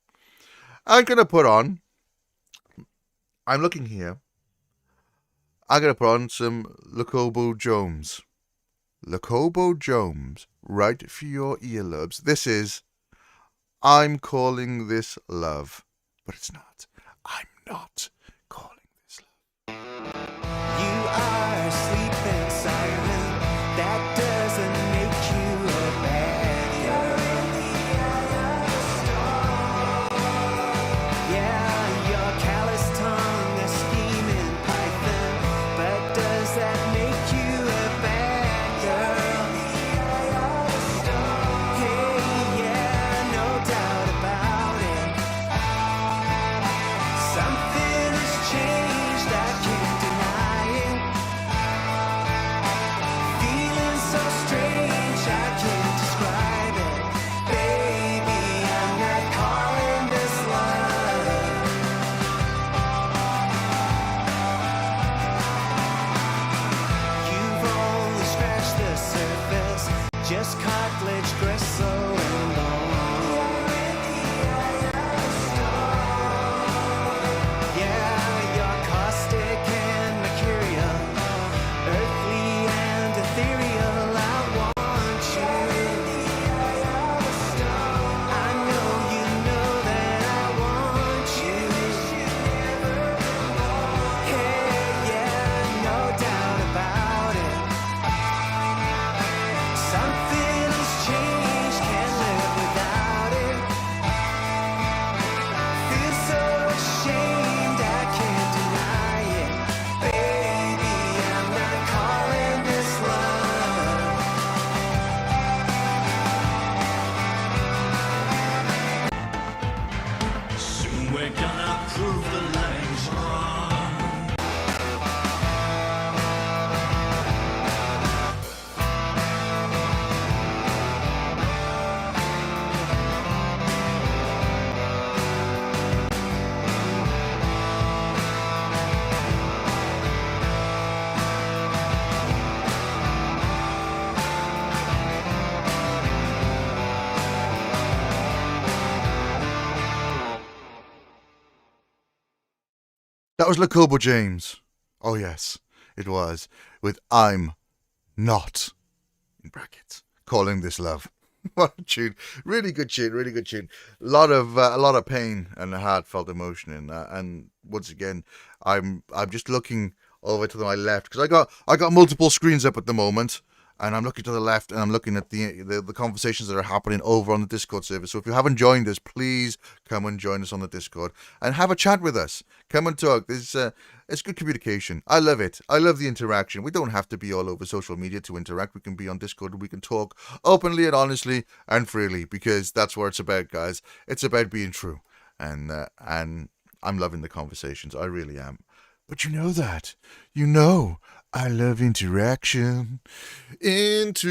I'm going to put on... I'm looking here. I'm going to put on some Locobo Jones. Locobo Jones, right for your earlobes. This is... I'm calling this love. But it's not. I'm not calling this love. You are sleeping silent. That doesn't make you a bad girl. Yeah, your callous tongue, a scheming python. But does that make you a bad girl? That was Lacobo James. Oh yes, it was. With I'm not, in brackets, calling this love. What a tune. Really good tune, really good tune. A lot of pain and heartfelt emotion in that. And once again, I'm just looking over to my left because I got multiple screens up at the moment. And I'm looking to the left and I'm looking at the conversations that are happening over on the Discord server. So if you haven't joined us, please come and join us on the Discord and have a chat with us. Come and talk. It's good communication. I love it. I love the interaction. We don't have to be all over social media to interact. We can be on Discord and we can talk openly and honestly and freely because that's what it's about, guys. It's about being true. And I'm loving the conversations. I really am. But you know that. You know I love interaction. Interaction.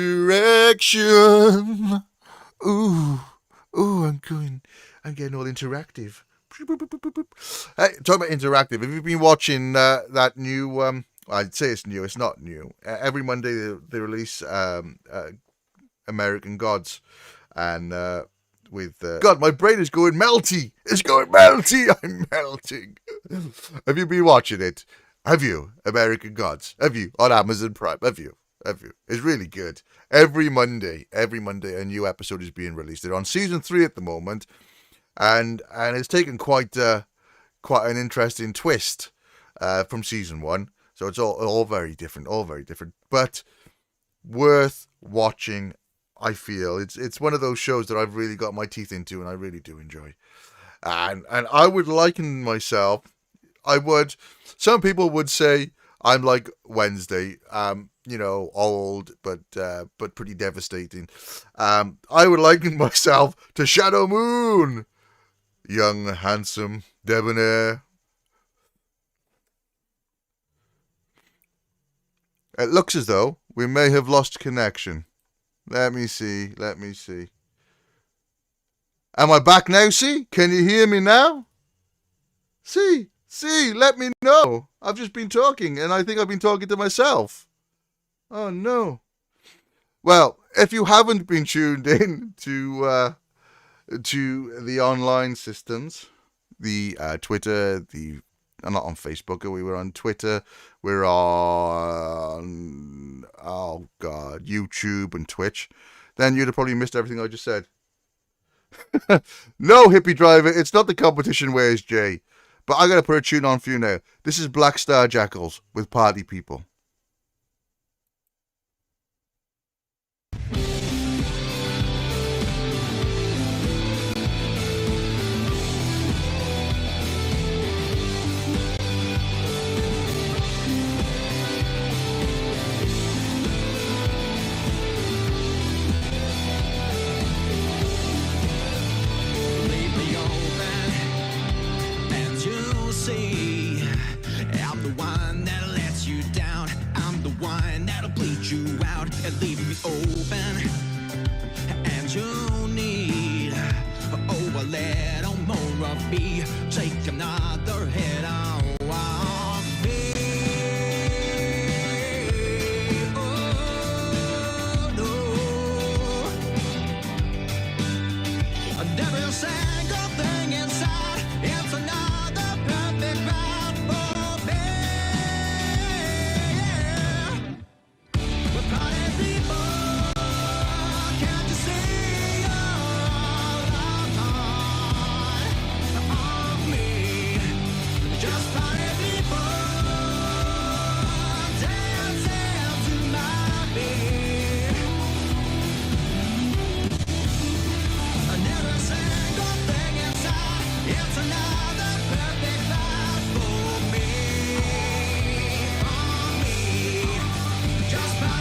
Ooh, I'm getting all interactive. Hey, talking about interactive. Have you been watching that new? I'd say it's new. It's not new. Every Monday they release American Gods, and with God, my brain is going melty. It's going melty. I'm melting. Have you been watching it? Have you? American Gods. Have you? On Amazon Prime. Have you? It's really good. Every Monday a new episode is being released. They're on season 3 at the moment, and it's taken quite an interesting twist from season 1. So it's all very different, but worth watching. I feel it's one of those shows that I've really got my teeth into, and I really do enjoy. And I would liken myself. Some people would say I'm like Wednesday, old, but pretty devastating. I would liken myself to Shadow Moon, young, handsome, debonair. It looks as though we may have lost connection. Let me see. Am I back now, see? Can you hear me now? See, let me know. I've just been talking, and I think I've been talking to myself. Oh, no. Well, if you haven't been tuned in to the online systems, the Twitter, I'm not on Facebook. We were on Twitter. We're on, YouTube and Twitch. Then you'd have probably missed everything I just said. No, hippie driver, it's not the competition. Where's Jay? But I gotta put a tune on for you now. This is Black Star Jackals with Party People. You out and leave me open, and you need a little more of me. Take another hit on me. Oh no, every single thing inside, it's another perfect ride for me. Party people, can't you see all on me? Just party people, dancing to my beat. And every single thing inside, it's another perfect life for me. On me, just party.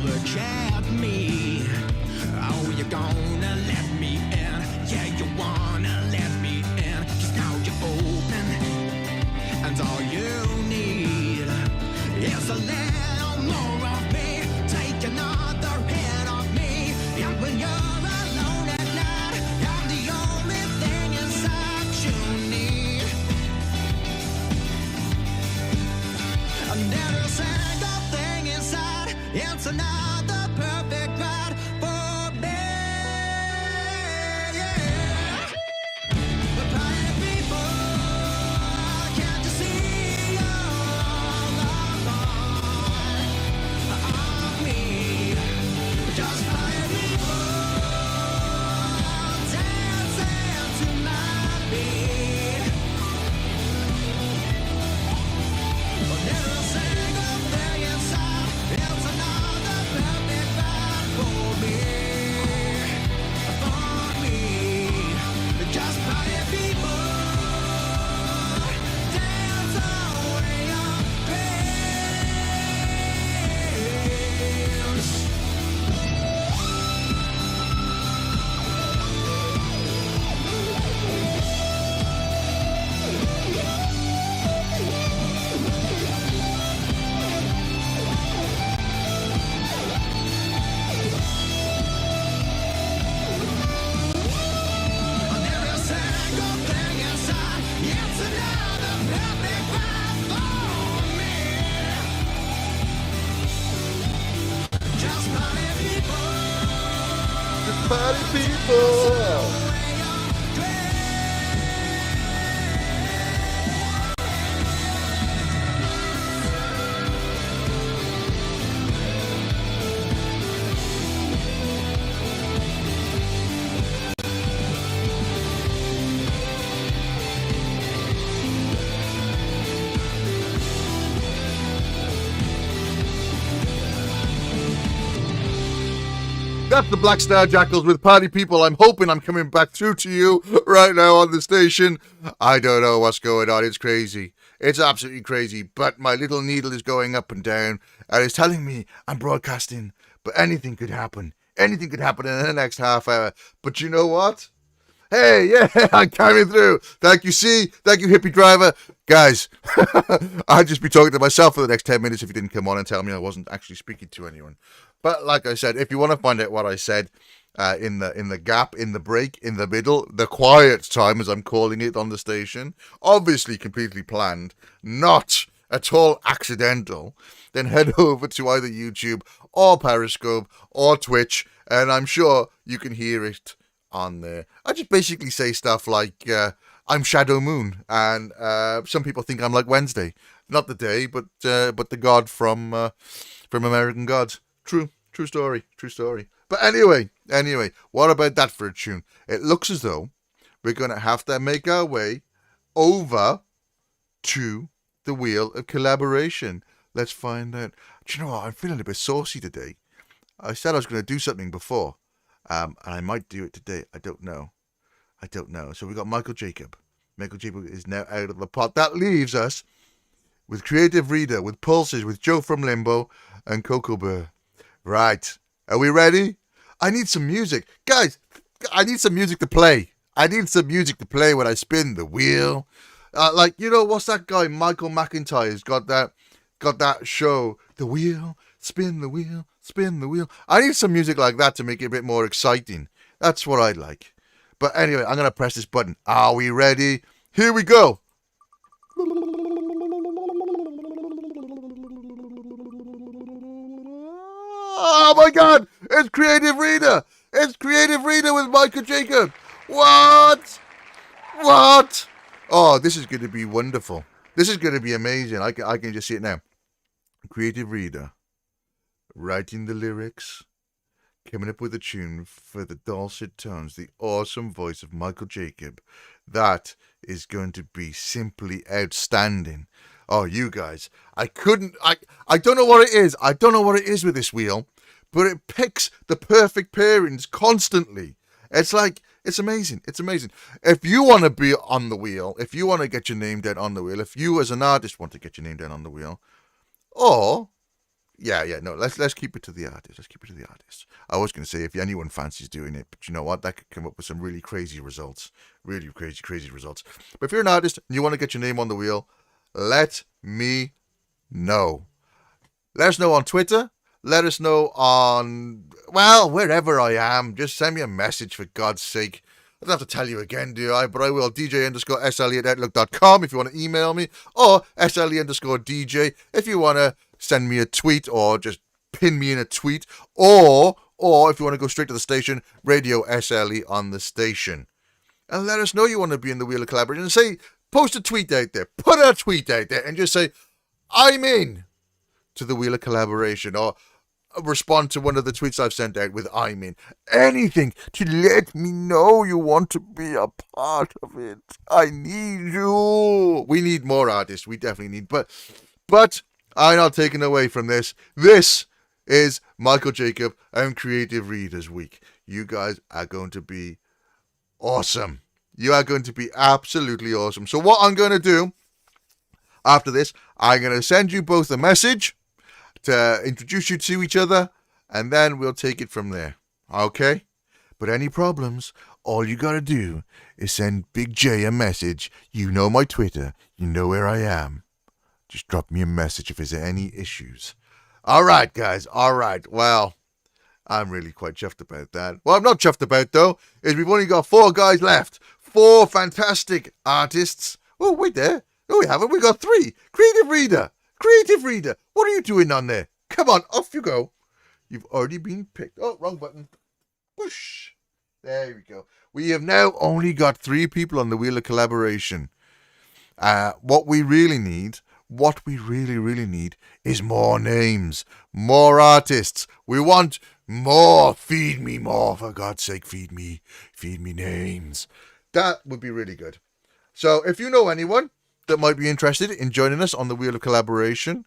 Look at me. Oh, you're gonna let me in. Yeah, you wanna let me in. Just now you're open, all you need is a little more of me. Take another hit of me. And when you're alone at night, I'm the only thing inside you need. And every single thing inside, it's another perfect ride for me. Yeah. But party people, can't you see all of me? Just party people, dancing to my beat. But every single thing inside, it's another perfect ride for me. Just party people, dance away your pains. And every single thing inside, it's another perfect ride for me. Just party people, Party people. away your That's the Black Star Jackals with Party People. I'm hoping I'm coming back through to you right now on the station. I don't know what's going on. It's crazy. It's absolutely crazy. But my little needle is going up and down and it's telling me I'm broadcasting. But anything could happen. Anything could happen in the next half hour. But you know what? Hey, yeah, I'm coming through. Thank you, C. Thank you, hippie driver. Guys, I'd just be talking to myself for the next 10 minutes if you didn't come on and tell me I wasn't actually speaking to anyone. But like I said, if you want to find out what I said in the gap, in the break, in the middle, the quiet time, as I'm calling it on the station, obviously completely planned, not at all accidental, then head over to either YouTube or Periscope or Twitch, and I'm sure you can hear it on there. I just basically say stuff like, I'm Shadow Moon, and some people think I'm like Wednesday. Not the day, but the god from American Gods. True story. But anyway, what about that for a tune? It looks as though we're going to have to make our way over to the wheel of collaboration. Let's find out. Do you know what? I'm feeling a bit saucy today. I said I was going to do something before, and I might do it today. I don't know. So we got Michael Jacob. Michael Jacob is now out of the pot. That leaves us with Creative Reader, with Pulses, with Joe from Limbo, and Coco Burr. Right. Are we ready? I need some music. Guys, I need some music to play. I need some music to play when I spin the wheel. Like, you know, what's that guy, Michael McIntyre's got that show, The Wheel, Spin the Wheel, Spin the Wheel. I need some music like that to make it a bit more exciting. That's what I'd like. But anyway, I'm going to press this button. Are we ready? Here we go. Oh my God! It's Creative Reader! It's Creative Reader with Michael Jacob! What? Oh, this is going to be wonderful. This is going to be amazing. I can just see it now. Creative Reader, writing the lyrics, coming up with a tune for the dulcet tones, the awesome voice of Michael Jacob. That is going to be simply outstanding. Oh, you guys, I don't know what it is. I don't know what it is with this wheel, but it picks the perfect pairings constantly. It's like, it's amazing. It's amazing. If you want to be on the wheel, if you want to get your name down on the wheel, if you as an artist want to get your name down on the wheel, or, let's keep it to the artist. Let's keep it to the artist. I was going to say if anyone fancies doing it, but you know what? That could come up with some really crazy results. Really crazy results. But if you're an artist and you want to get your name on the wheel, let me know. Let us know on Twitter. Let us know on, well, wherever I am. Just send me a message, for God's sake. I don't have to tell you again, do I? But I will. DJ_SLE@outlook.com if you want to email me. Or SLE_DJ if you want to send me a tweet or just pin me in a tweet. Or if you want to go straight to the station, Radio SLE on the station. And let us know you want to be in the Wheel of Collaboration. And say, post a tweet out there. Put a tweet out there and just say, I'm in to the Wheel of Collaboration. Or respond to one of the tweets I've sent out with I'm in. Anything to let me know you want to be a part of it. I need you. We need more artists. We definitely need. But I'm not taking away from this. This is Michael Jacob and Creative Readers Week. You guys are going to be awesome. You are going to be absolutely awesome. So what I'm going to do after this, I'm going to send you both a message to introduce you to each other, and then we'll take it from there. Okay? But any problems, all you gotta do is send Big J a message. You know my Twitter. You know where I am. Just drop me a message if there's any issues. Alright, guys. Alright. Well, I'm really quite chuffed about that. What I'm not chuffed about, though, is we've only got 4 guys left. 4 fantastic artists. Oh, wait there. No, we haven't. We got 3. Creative Reader, what are you doing on there? Come on, off you go. You've already been picked. Oh, wrong button. Whoosh. There we go. We have now only got 3 people on the Wheel of Collaboration. What we really need is more names, more artists. We want more. Feed me more, for God's sake, feed me names. That would be really good. So if you know anyone that might be interested in joining us on the Wheel of Collaboration,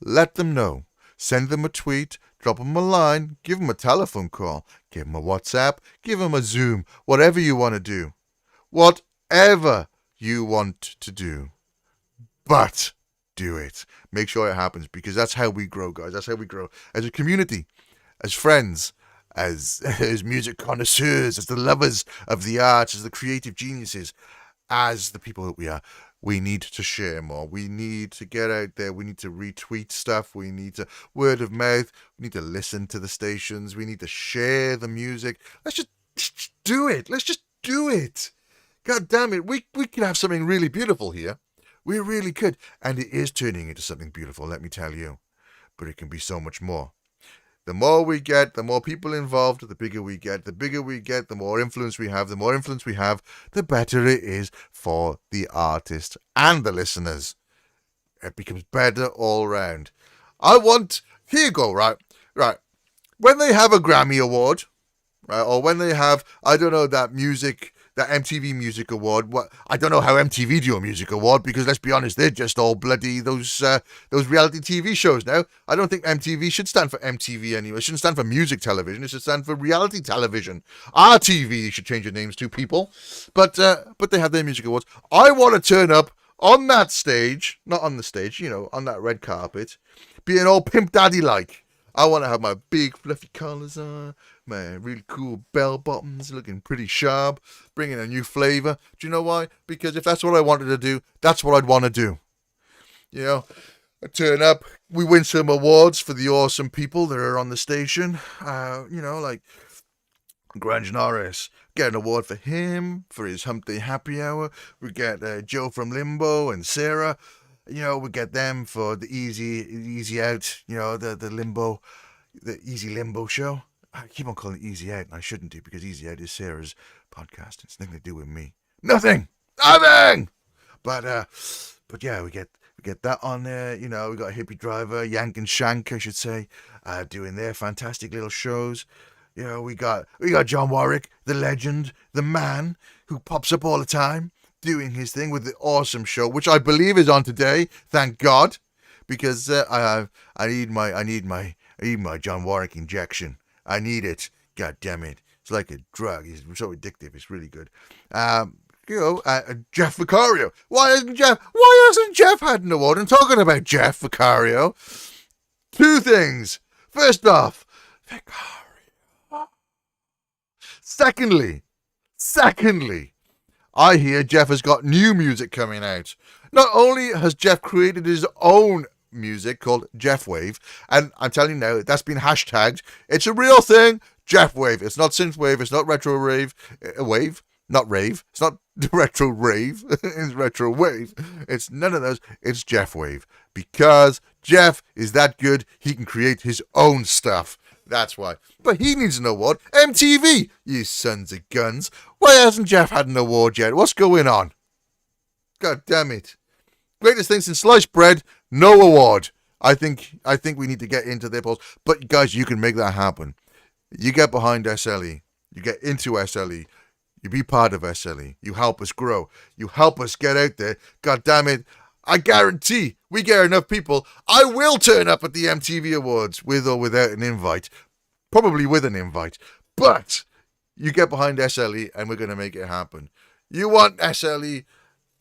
let them know. Send them a tweet, drop them a line, give them a telephone call, give them a WhatsApp, give them a Zoom, whatever you want to do. Whatever you want to do. But do it. Make sure it happens, because that's how we grow, guys. That's how we grow. As a community, as friends, as music connoisseurs, as the lovers of the arts, as the creative geniuses, as the people that we are. We need to share more. We need to get out there. We need to retweet stuff. We need to word of mouth. We need to listen to the stations. We need to share the music. Let's just do it. Let's just do it. God damn it. We could have something really beautiful here. We really could. And it is turning into something beautiful, let me tell you. But it can be so much more. The more we get, the more people involved, the bigger we get. The bigger we get, the more influence we have. The more influence we have, the better it is for the artist and the listeners. It becomes better all round. Here you go, right. When they have a Grammy Award, right, or when they have, I don't know, that MTV Music Award. I don't know how MTV do a music award, because let's be honest, they're just all bloody those reality TV shows now. I don't think MTV should stand for MTV anyway. It shouldn't stand for music television. It should stand for reality television. RTV should change their names to, people. But they have their music awards. I want to turn up on that stage, not on the stage, on that red carpet, being all Pimp Daddy like. I want to have my big fluffy collars on, my really cool bell bottoms, looking pretty sharp, bringing a new flavour. Do you know why? Because if that's what I wanted to do, that's what I'd want to do. I turn up, we win some awards for the awesome people that are on the station. Like Grange Norris, get an award for him, for his Hump Day Happy Hour. We get Joe from Limbo and Sarah. We get them for the Easy Out, the Limbo, the Easy Limbo show. I keep on calling it Easy Out, and I shouldn't do, because Easy Out is Sarah's podcast. It's nothing to do with me. Nothing! But yeah, we get that on there. We got Hippie Driver, Yank and Shank, I should say, doing their fantastic little shows. We got John Warwick, the legend, the man, who pops up all the time, doing his thing with the awesome show, which I believe is on today. Thank God, because I need my John Warwick injection. I need it. God damn it! It's like a drug. It's so addictive. It's really good. Jeff Vicario. Why hasn't Jeff had an award? I'm talking about Jeff Vicario. 2 things. First off, Vicario. Secondly, I hear Jeff has got new music coming out. Not only has Jeff created his own music called Jeff Wave, and I'm telling you now, that's been hashtagged. It's a real thing, Jeff Wave. It's not synthwave, it's not retro rave, not rave. It's not retro rave, it's retro wave. It's none of those. It's Jeff Wave. Because Jeff is that good, he can create his own stuff. That's why. But he needs an award. MTV, you sons of guns. Why hasn't Jeff had an award yet? What's going on? God damn it. Greatest thing since sliced bread, no award. I think we need to get into their polls. But guys, you can make that happen. You get behind SLE. You get into SLE. You be part of SLE. You help us grow. You help us get out there. God damn it. I guarantee we get enough people. I will turn up at the MTV Awards with or without an invite. Probably with an invite. But you get behind SLE and we're going to make it happen. You want SLE.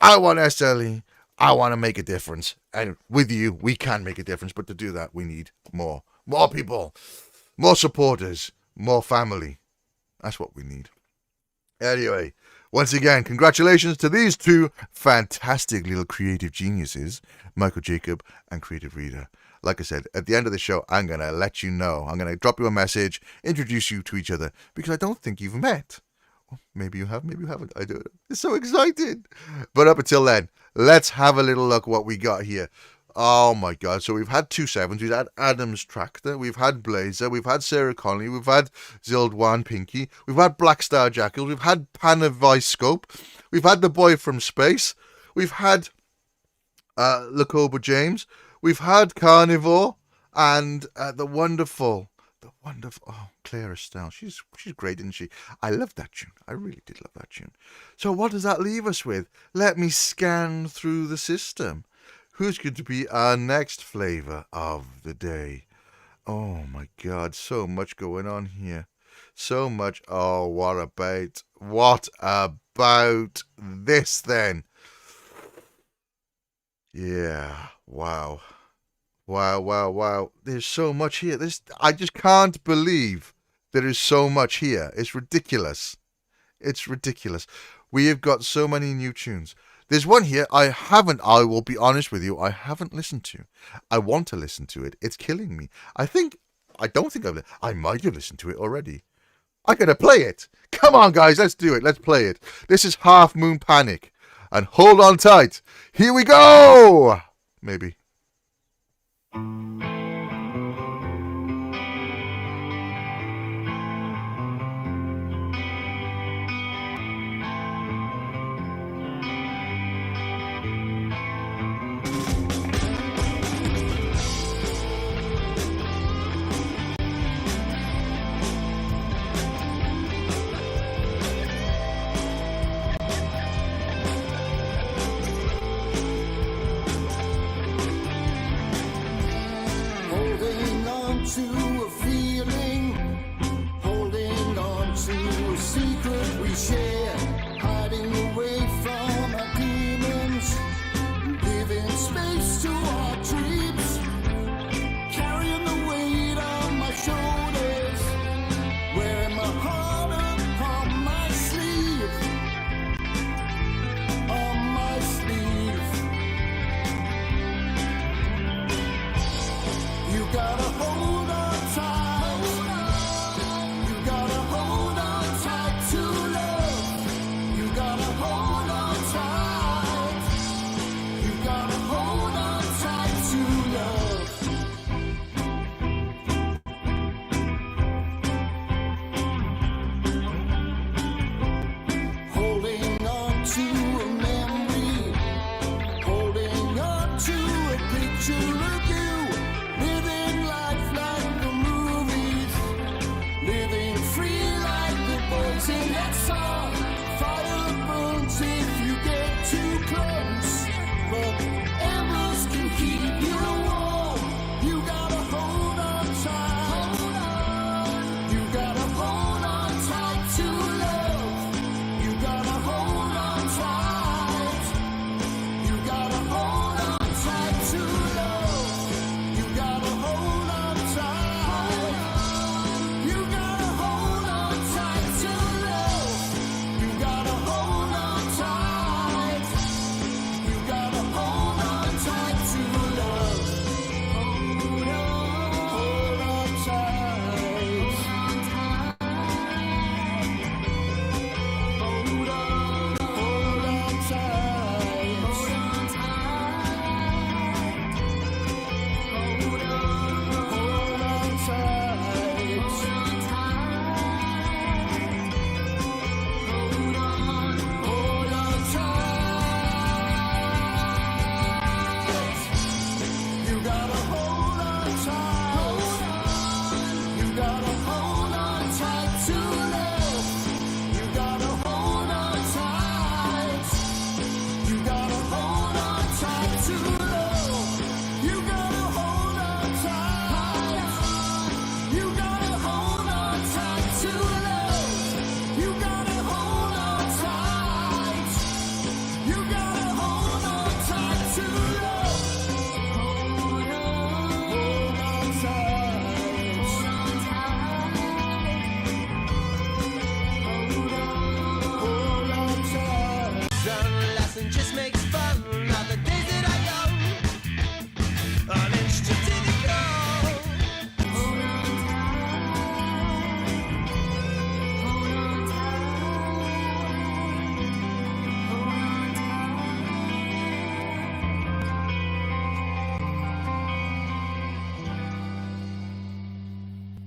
I want SLE. I want to make a difference. And with you, we can make a difference. But to do that, we need more. More people. More supporters. More family. That's what we need. Anyway, once again, congratulations to these two fantastic little creative geniuses, Michael Jacob and Creative Reader. Like I said, at the end of the show, I'm going to let you know. I'm going to drop you a message, introduce you to each other, because I don't think you've met. Well, maybe you have, maybe you haven't. I don't know. It's so excited. But up until then, let's have a little look what we got here. Oh my God. So we've had 2/7s, we've had Adam's Tractor, we've had Blazer, we've had Sarah Connolly, we've had Zildwan Pinky, we've had Black Star Jackals, we've had Panavice Scope, we've had The Boy from Space, we've had Lacoba James, we've had Carnivore, and the wonderful, Claire Estelle. She's great, isn't she? I love that tune. I really did love that tune. So what does that leave us with? Let me scan through the system. Who's going to be our next flavor of the day? Oh my God, so much going on here. So much. Oh, what about this then? Yeah, wow. Wow. There's so much here. I just can't believe there is so much here. It's ridiculous. It's ridiculous. We have got so many new tunes. There's one here I will be honest with you, I haven't listened to. I want to listen to it. It's killing me. I might have listened to it already. I'm going to play it. Come on, guys, let's do it. Let's play it. This is Half Moon Panic. And hold on tight. Here we go! Maybe.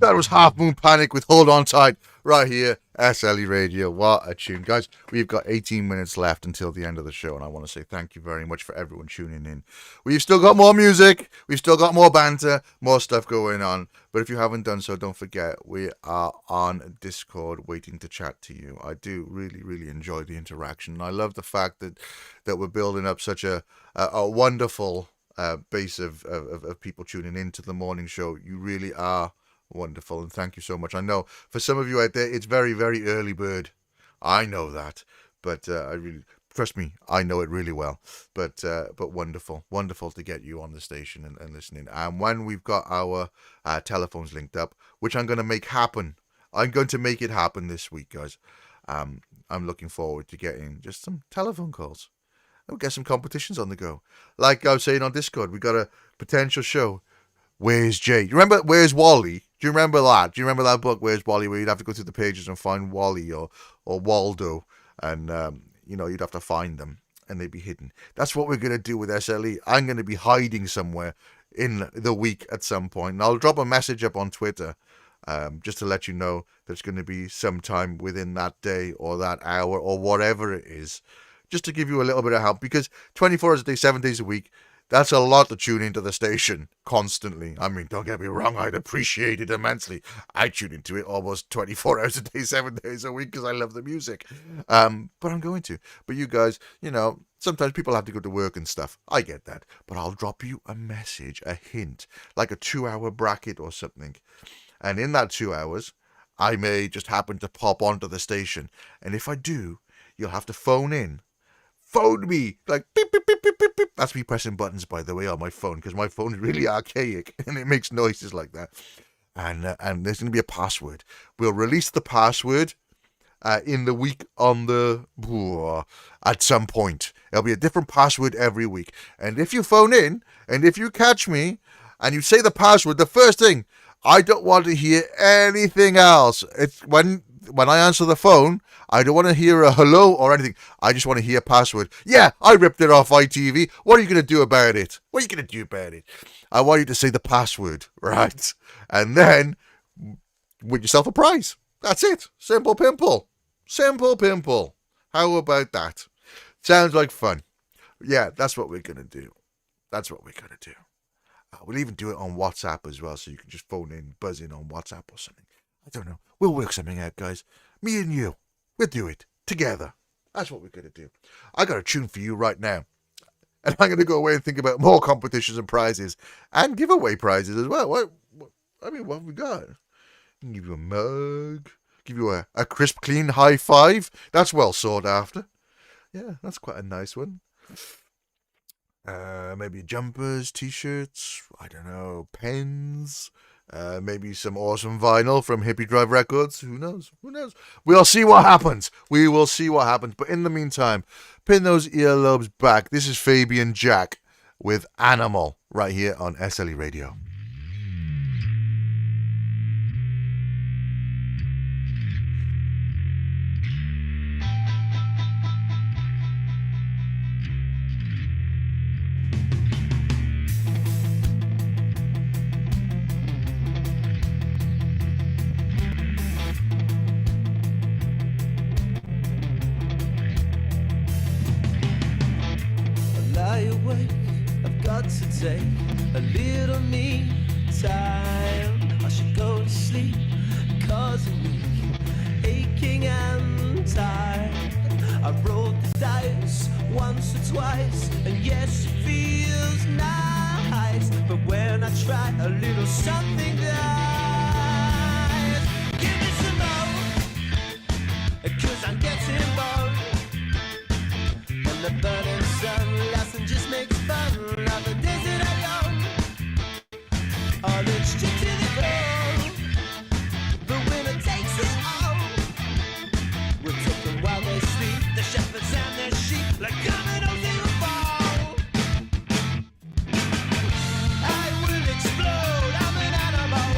That was Half Moon Panic with Hold On Tight right here, SLE Radio. What a tune. Guys, we've got 18 minutes left until the end of the show, and I want to say thank you very much for everyone tuning in. We've still got more music, we've still got more banter, more stuff going on, but if you haven't done so, don't forget, we are on Discord waiting to chat to you. I do really, really enjoy the interaction. I love the fact that we're building up such a wonderful base of people tuning into the morning show. You really are wonderful, and thank you so much. I know for some of you out there it's very, very early bird. I know that, but I really, trust me, I know it really well. But wonderful to get you on the station and listening. And when we've got our telephones linked up, which I'm going to make happen, I'm going to make it happen this week, guys. I'm looking forward to getting just some telephone calls. We'll get some competitions on the go. Like I was saying on Discord, we got a potential show. Where's Jay? You remember Where's Wally? Do you remember that? Do you remember that book, Where's Wally, where you'd have to go through the pages and find Wally or Waldo, and you'd have to find them and they'd be hidden. That's what we're going to do with SLE. I'm going to be hiding somewhere in the week at some point, and I'll drop a message up on Twitter just to let you know that it's going to be sometime within that day or that hour or whatever it is, just to give you a little bit of help, because 24 hours a day, 7 days a week, that's a lot to tune into the station constantly. I mean, don't get me wrong, I'd appreciate it immensely. I tune into it almost 24 hours a day, 7 days a week, because I love the music. But I'm going to. But you guys, sometimes people have to go to work and stuff. I get that. But I'll drop you a message, a hint, like a 2-hour bracket or something. And in that 2 hours, I may just happen to pop onto the station. And if I do, you'll have to phone in. Phone me, like beep, beep, beep, beep, beep, beep. That's me pressing buttons, by the way, on my phone, because my phone is really archaic and it makes noises like that. And there's going to be a password. We'll release the password in the week at some point. There'll be a different password every week. And if you phone in and if you catch me and you say the password, the first thing, I don't want to hear anything else. It's when I answer the phone, I don't want to hear a hello or anything. I just want to hear a password. Yeah, I ripped it off ITV. What are you going to do about it? What are you going to do about it? I want you to say the password, right? And then win yourself a prize. That's it. Simple pimple. Simple pimple. How about that? Sounds like fun. Yeah, that's what we're going to do. That's what we're going to do. We'll even do it on WhatsApp as well, so you can just phone in, buzz in on WhatsApp or something. I don't know. We'll work something out, guys. Me and you. We'll do it. Together. That's what we're going to do. I got a tune for you right now. And I'm going to go away and think about more competitions and prizes. And giveaway prizes as well. What have we got? Give you a mug. Give you a crisp, clean high five. That's well sought after. Yeah, that's quite a nice one. Maybe jumpers, t-shirts, I don't know, pens, maybe some awesome vinyl from Hippie Drive Records. Who knows? We'll see what happens. We will see what happens. But in the meantime, pin those earlobes back. This is Fabian Jack with Animal right here on SLE Radio. Take a little me time. I should go to sleep, cause I'm weak, aching and tired. I rolled the dice once or twice, and yes, it feels nice. But when I try a little something nice, give me some more, cause I'm getting bored. And the burning sun lasts and just makes fun of the days that I young. All it's straight to the goal. The winner takes it all. We'll take them while they sleep, the shepherds and their sheep, like dominoes in a fall. I will explode, I'm an animal.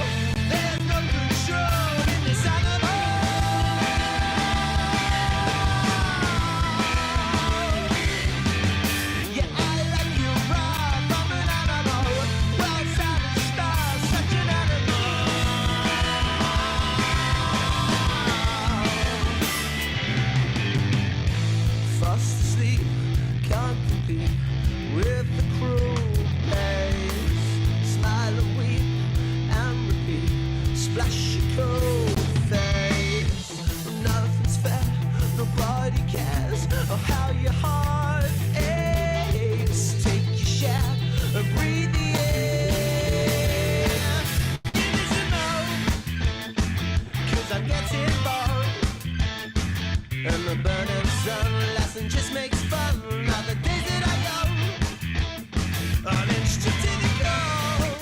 I'm getting bored. And the burning sun lesson just makes fun. Now the days that I go, an inch to the goal.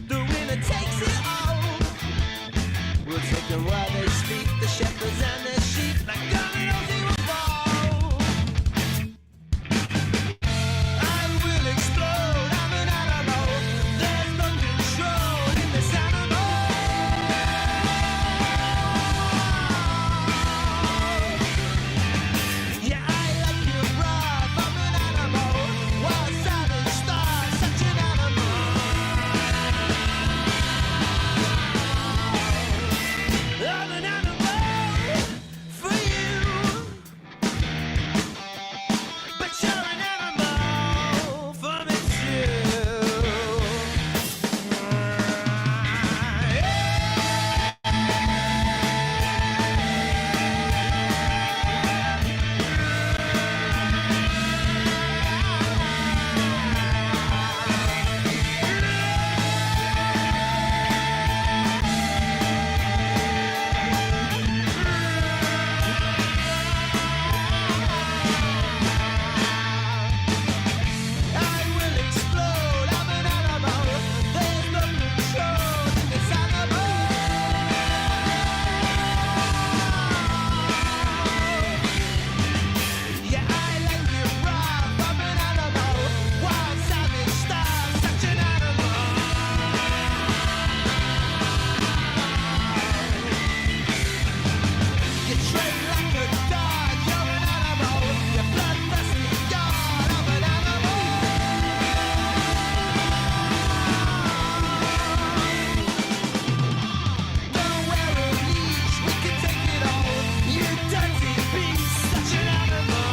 The winner takes it all. We'll take them where they sleep, the shepherds and their sheep, like dominoes they will fall. I will explode, I'm an animal. There's no control in this animal. Yeah, I like your rough, I'm an animal. Wild savage star, such an animal. I'm an animal for you, but you're an animal for me too. I will explode, I'm an animal. There's no control in this animal. Yeah, I like it rough, I'm an animal. Wild savage star, such an animal. You train like a dog, you're an animal. You're bloodthirsty, God, I'm an animal. Don't wear a leash, we can take it all. You dirty beast, such an animal.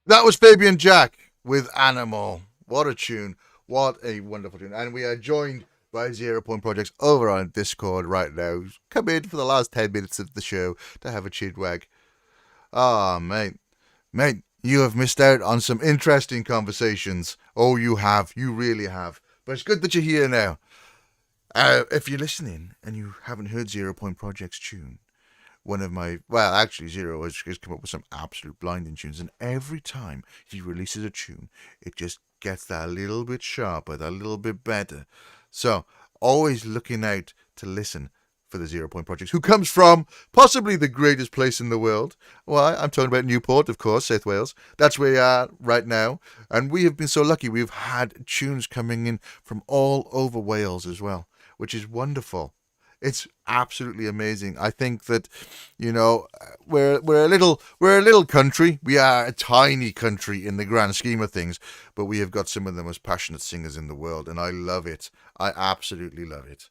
That was Fabian Jack with Animal. What a tune. What a wonderful tune. And we are joined by 0 Point Projects over on Discord right now. Come in for the last 10 minutes of the show to have a chinwag. Ah, mate. Mate, you have missed out on some interesting conversations. Oh, you have. You really have. But it's good that you're here now. If you're listening and you haven't heard 0 Point Project's tune, one of my, well, actually, Zero has come up with some absolute blinding tunes, and every time he releases a tune, it just gets that little bit sharper, that little bit better. So, always looking out to listen for the 0 Point Projects, who comes from possibly the greatest place in the world. Well, I'm talking about Newport, of course, South Wales. That's where we are right now, and we have been so lucky. We've had tunes coming in from all over Wales as well, which is wonderful. It's absolutely amazing. I think that, you know, we're a little country. We are a tiny country in the grand scheme of things, but we have got some of the most passionate singers in the world, and I love it. I absolutely love it.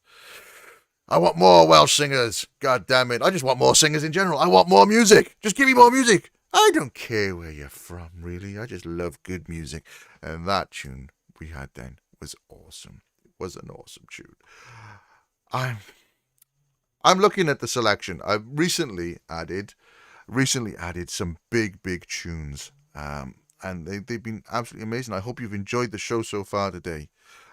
I want more Welsh singers. God damn it. I just want more singers in general. I want more music. Just give me more music. I don't care where you're from, really. I just love good music. And that tune we had then was awesome. It was an awesome tune. I'm looking at the selection. I've recently added some big tunes, and they've been absolutely amazing. I hope you've enjoyed the show so far today.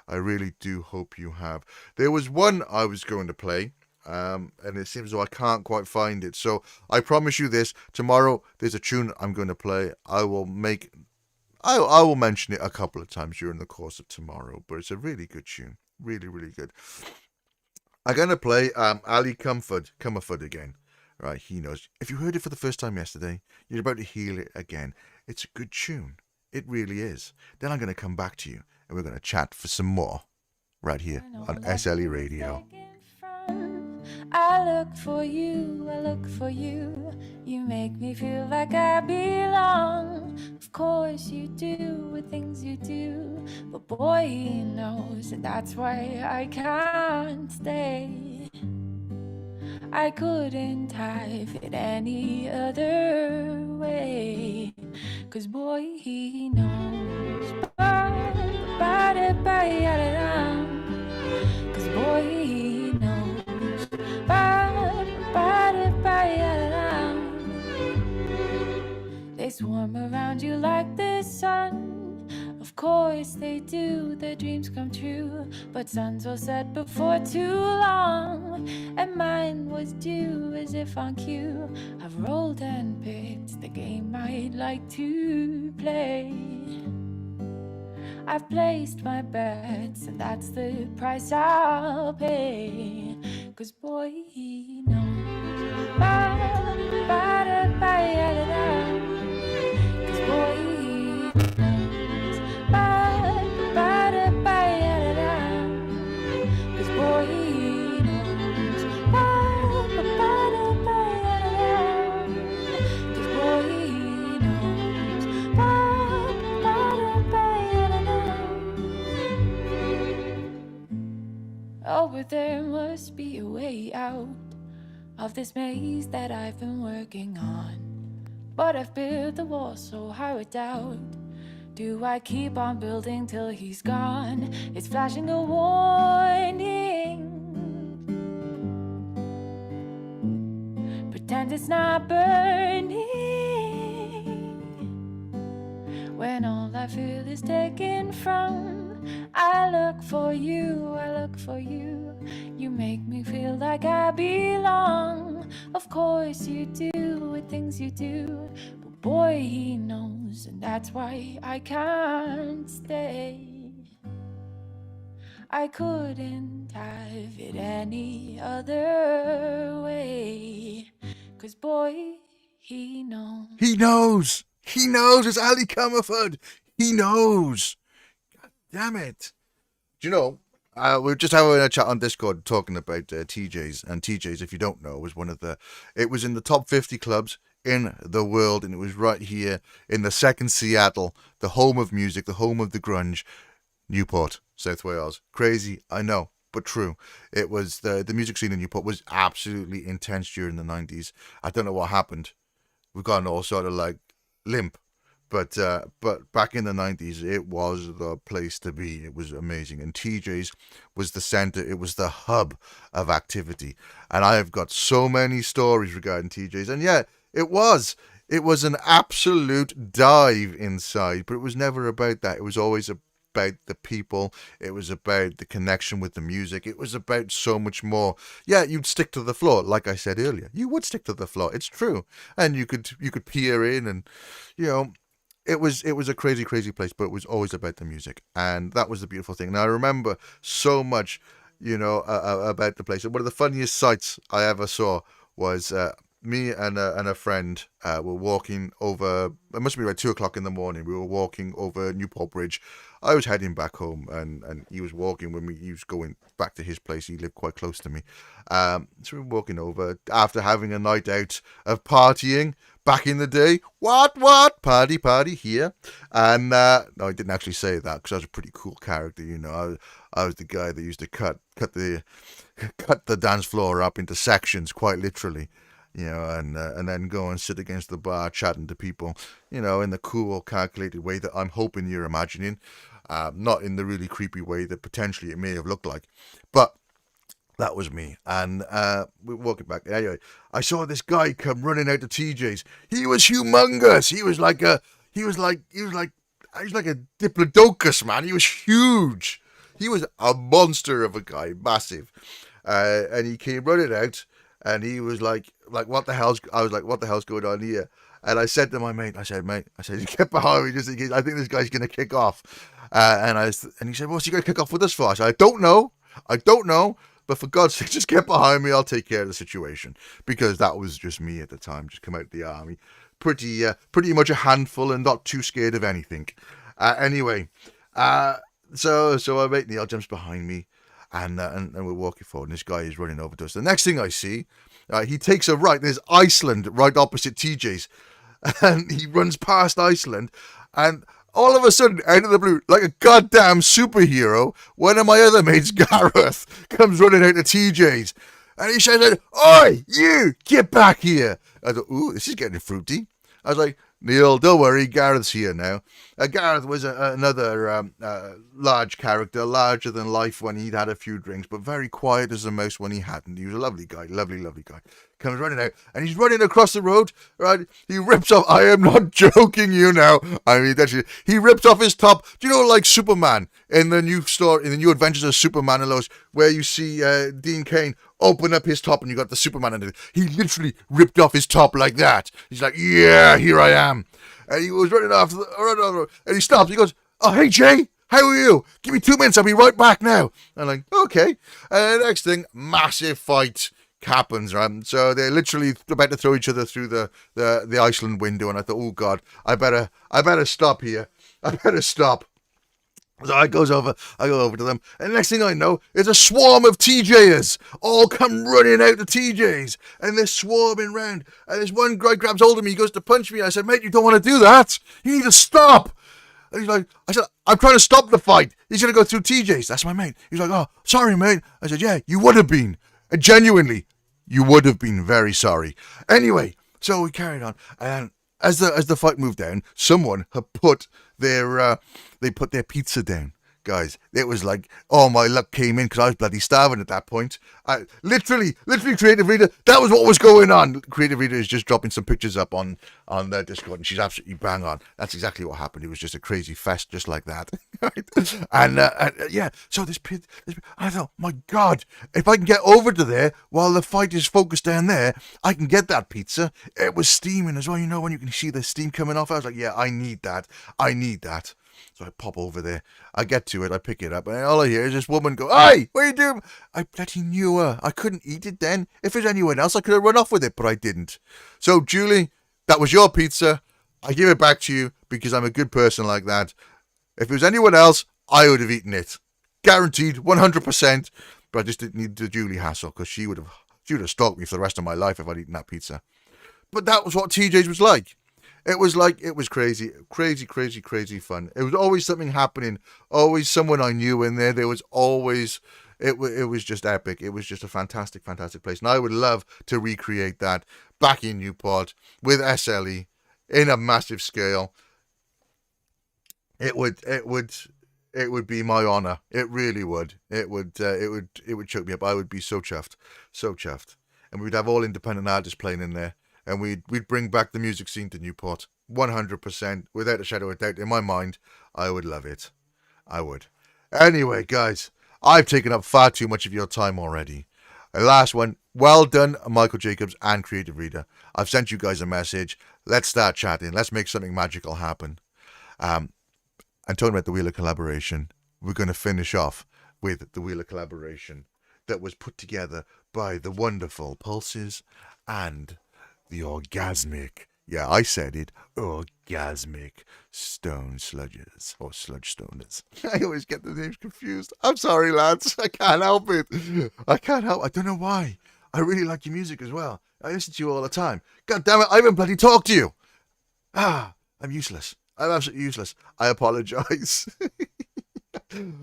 I really do hope you have. There was one I was going to play, and it seems as though I can't quite find it. So I promise you this: tomorrow there's a tune I'm going to play. I will mention it a couple of times during the course of tomorrow, but it's a really good tune, really good. I'm going to play Ali Comerford again. Right, he knows. If you heard it for the first time yesterday, you're about to hear it again. It's a good tune. It really is. Then I'm going to come back to you, and we're going to chat for some more right here on SLE Radio. I look for you, you make me feel like I belong. Of course you do with things you do, but boy he knows, and that's why I can't stay. I couldn't have it any other way, 'cause boy he knows. 'Cause boy he knows. They swarm around you like the sun. Of Of course they do, their dreams come true, but suns will set before too long, and mine was due as if on cue. I've rolled and picked the game I'd like to play. I've placed my bets, and that's the price I'll pay. 'Cause boy, he knows. Ba-da-ba-da-ba-da-da. 'Cause boy, he knows. Ba-da-ba-da-ba-da-da. 'Cause boy, he knows. Ba-da-ba-da-ba-da-da. 'Cause boy, he knows. Ba-da-ba-da-ba-da-da. Oh, but there must be a way out of this maze that I've been working on. But I've built the wall so high with doubt. Do I keep on building till he's gone? It's flashing a warning. Pretend it's not burning. When all I feel is taken from, I look for you, I look for you. You make me feel like I belong. Of course you do with things you do, but boy, he knows, and that's why I can't stay. I couldn't have it any other way. 'Cause boy, he knows. He knows. He knows. It's Ali Comerford. He knows. God damn it. Do you know, we were just having a chat on Discord talking about TJ's. And TJ's, if you don't know, was it was in the top 50 clubs in the world. And it was right here in the second Seattle, the home of music, the home of the grunge, Newport, South Wales. Crazy, I know, but true. It was the music scene in Newport was absolutely intense during the 90s. I don't know what happened. We've gotten all sort of like limp, but back in the 90s, it was the place to be. It was amazing, and TJ's was the center. It was the hub of activity, and I have got so many stories regarding TJ's. And yeah, it was an absolute dive inside, but it was never about that. It was always about the people. It was about the connection with the music. It was about so much more. Yeah, you'd stick to the floor, like I said earlier. You would stick to the floor. It's true, and you could peer in, and you know, it was a crazy place. But it was always about the music, and that was the beautiful thing. And I remember so much, you know, about the place. And one of the funniest sights I ever saw was me and a friend were walking over. It must be about 2:00 in the morning. We were walking over Newport Bridge. I was heading back home, and he was walking when he was going back to his place. He lived quite close to me. So we were walking over after having a night out of partying back in the day. What? Party here. And no, I didn't actually say that because I was a pretty cool character, you know. I was the guy that used to cut the dance floor up into sections, quite literally. You know, and then go and sit against the bar chatting to people, you know, in the cool, calculated way that I'm hoping you're imagining, not in the really creepy way that potentially it may have looked like. But that was me, and we're walking back. Anyway, I saw this guy come running out to TJ's. He was humongous. He was like a diplodocus, man. He was huge. He was a monster of a guy, massive, and he came running out. And he was like, what the hell's going on here? And I said to my mate, mate, get behind me just in case. I think this guy's going to kick off. And he said, what's he going to kick off with us for? I said, I don't know. But for God's sake, just get behind me. I'll take care of the situation. Because that was just me at the time. Just come out of the army. Pretty much a handful and not too scared of anything. Anyway, so my mate Neil jumps behind me. And we're walking forward, and this guy is running over to us. The next thing I see, he takes a right. There's Iceland right opposite TJ's. And he runs past Iceland. And all of a sudden, out of the blue, like a goddamn superhero, one of my other mates, Gareth, comes running out of TJ's. And he shouts out, "Oi, you, get back here." I thought, ooh, this is getting fruity. I was like, Neil, don't worry, Gareth's here now. Gareth was another large character, larger than life when he'd had a few drinks, but very quiet as a mouse when he hadn't. He was a lovely guy, lovely guy. Comes running out, and he's running across the road, right? He rips off, I am not joking you now, I mean, actually, he ripped off his top. Do you know, like Superman, in the new Adventures of Superman and Lois, where you see Dean Cain open up his top and you got the Superman under it. He literally ripped off his top like that. He's like, yeah, here I am. And he was running off, and he stops. He goes, oh, hey, Jay, how are you? Give me 2 minutes. I'll be right back now. I'm like, okay. And the next thing, massive fight happens, right? So they're literally about to throw each other through the Iceland window. And I thought, oh, God, I better stop here. I better stop. So I go over to them, and next thing I know, it's a swarm of TJers all come running out the TJs, and they're swarming round. And this one guy grabs hold of me, he goes to punch me. I said, mate, you don't want to do that. You need to stop. And he's like, I said, I'm trying to stop the fight. He's going to go through TJs. That's my mate. He's like, oh, sorry, mate. I said, yeah, you would have been. And genuinely, you would have been very sorry. Anyway, so we carried on, and as the fight moved down, someone had put their pizza down. Guys, it was like, oh, my luck came in because I was bloody starving at that point. Literally, Creative Reader, that was what was going on. Creative Reader is just dropping some pictures up on their Discord, and she's absolutely bang on. That's exactly what happened. It was just a crazy fest, just like that. and yeah, so this I thought, my God, if I can get over to there while the fight is focused down there, I can get that pizza. It was steaming as well, you know, when you can see the steam coming off. I was like, yeah, I need that. So I pop over there. I get to it. I pick it up. And all I hear is this woman go, hey, what are you doing? I bloody knew her. I couldn't eat it then. If it was anyone else, I could have run off with it, but I didn't. So, Julie, that was your pizza. I give it back to you because I'm a good person like that. If it was anyone else, I would have eaten it. Guaranteed, 100%. But I just didn't need the Julie hassle because she would have stalked me for the rest of my life if I'd eaten that pizza. But that was what TJ's was like. It was crazy fun. It was always something happening, always someone I knew in there. There was always, it was just epic. It was just a fantastic place. And I would love to recreate that back in Newport with SLE in a massive scale. It would be my honor. It really would. It would choke me up. I would be so chuffed. And we'd have all independent artists playing in there. And we'd bring back the music scene to Newport. 100%, without a shadow of doubt. In my mind, I would love it. I would. Anyway, guys, I've taken up far too much of your time already. The last one, well done, Michael Jacobs and Creative Reader. I've sent you guys a message. Let's start chatting. Let's make something magical happen. And talking about the Wheel of Collaboration, we're going to finish off with the Wheel of Collaboration that was put together by the wonderful Pulses and the orgasmic, yeah, I said it, orgasmic Stone Sludges, or Sludge Stoners. I always get the names confused. I'm sorry, lads. I can't help it. I don't know why. I really like your music as well. I listen to you all the time. God damn it, I haven't bloody talked to you. I'm useless. I'm absolutely useless. I apologize.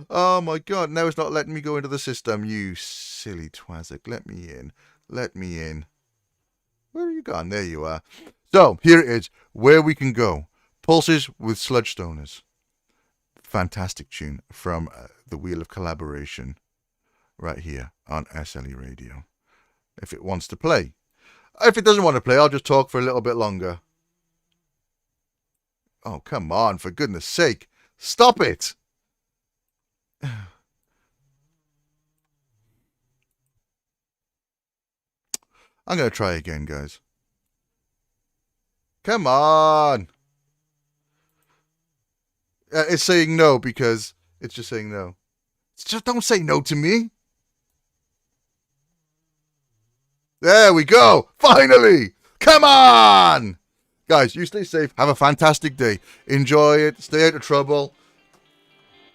Oh my God, now it's not letting me go into the system. You silly twazzick. Let me in. Where are you gone? There you are. So, here it is. Where we can go. Pulses with Sludge Stoners. Fantastic tune from the Wheel of Collaboration. Right here on SLE Radio. If it wants to play. If it doesn't want to play, I'll just talk for a little bit longer. Oh, come on. For goodness sake. Stop it. I'm going to try again, guys. Come on. It's saying no because it's just saying no. Just don't say no to me. There we go. Finally. Come on. Guys, you stay safe. Have a fantastic day. Enjoy it. Stay out of trouble.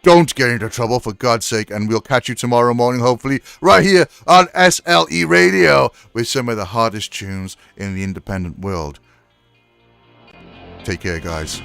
Don't get into trouble, for God's sake, and we'll catch you tomorrow morning, hopefully, right here on SLE Radio with some of the hardest tunes in the independent world. Take care, guys.